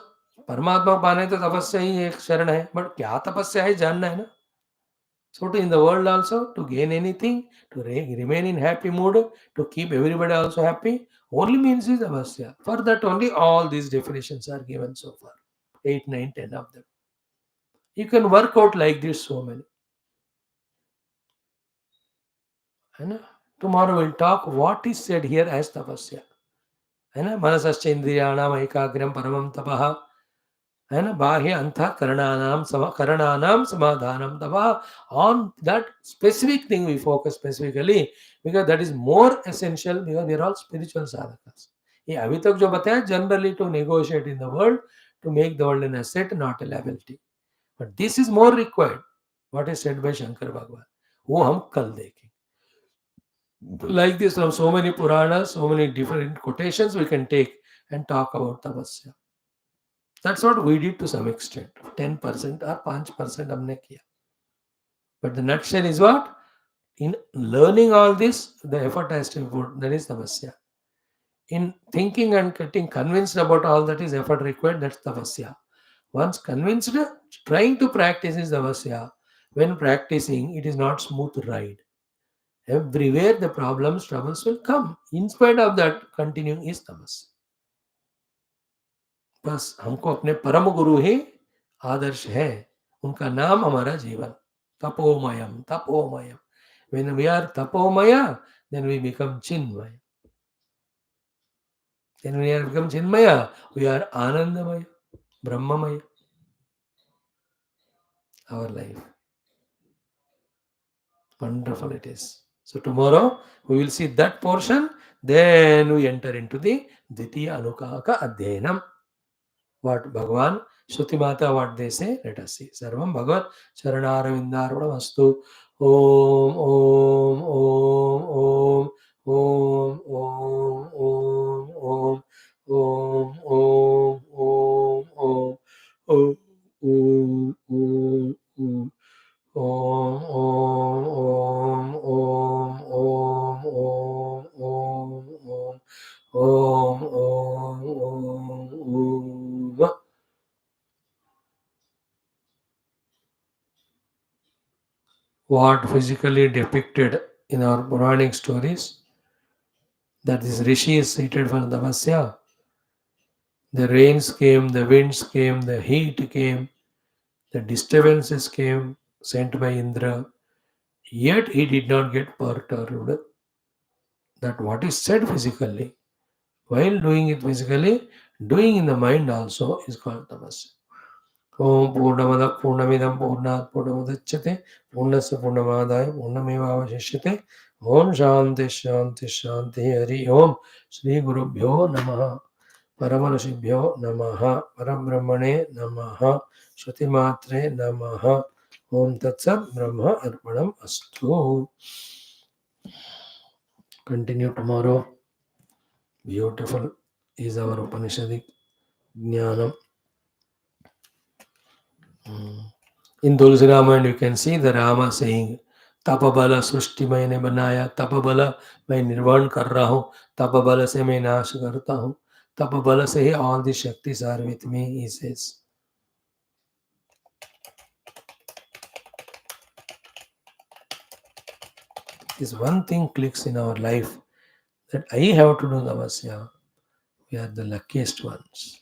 [SPEAKER 1] परमात्मा को पाने तो तपस्या ही एक शरण है, but क्या तपस्या है जानना है ना. So to in the world also, to gain anything, to remain in happy mood, to keep everybody also happy, only means is tapasya. For that only all these definitions are given so far. 8, 9, 10 of them. You can work out like this so many. And tomorrow we'll talk what is said here as tapasya. And manasascha indriyanam ekagram paramam tapaha. And bahya antha karananam samadhanam tapa. On that specific thing we focus specifically because that is more essential because we are all spiritual sadhakas. ये अभी तक जो बताया generally to negotiate in the world to make the world an asset, not a liability. But this is more required. What is said by Shankar Bhagwan. वो हम कल देखेंगे. Like this from so many Puranas, so many different quotations we can take and talk about tapasya. That's what we did to some extent. 10% or 5% हमने किया. But the nutshell is what? In learning all this, the effort has to be put. That is tapasya. In thinking and getting convinced about all that is effort required, that's tapasya. Once convinced, trying to practice is tapasya. When practicing, it is not smooth ride. Everywhere the problems, troubles will come. In spite of that, continuing is tapasya. बस हमको अपने परम गुरु ही आदर्श है. उनका नाम हमारा जीवन. Tapomayam. When we are tapomaya, then we become chinmaya. Then when we are become chinmaya, we are anandamaya, brahmamaya. Our life. Wonderful it is. So tomorrow we will see that portion. Then we enter into the Ditiya Anukaka Adhyanam. What Bhagavan, Shruti Mata, what they say, let us see. Sarvam Bhagavat Charanaravindarvanam Astu. Om, Om, Om, Om, Om, Om, Om, Om, Om, Om, Om, Om, Om, Om. Om Om Om Om Om Om Om Om Om Om Om. What physically depicted in our Puranic stories that this rishi is seated for tapasya. The rains came, the winds came, the heat came, the disturbances came sent by Indra. Yet he did not get perturbed. That what is said physically, while doing it physically, doing in the mind also is called tapasya. Om Purnamada Purnamidam Purnat Purnamudachyate Purnasya Purnamadaya Purnamevavashishyate. Om Shanti Shanti Shanti Hari Om Shri Gurubhyo Namaha Paramarashibhyo Namaha Parabrahmane Namaha Shruti Matre Namaha Om Tatsat Brahma Arpanam Astu. Continue tomorrow. Beautiful is our Upanishadic Jnanam. In Tulsi Ramayana, you can see the Rama saying, Tapabala सृष्टि मैंने बनाया, तपबल मैं निर्वाण कर रहा हूँ, तपबल से मैं नाश करता हूँ, तपबल से ही all the shaktis are with me, he says. This one thing clicks in our life that I have to do tapasya. We are the luckiest ones.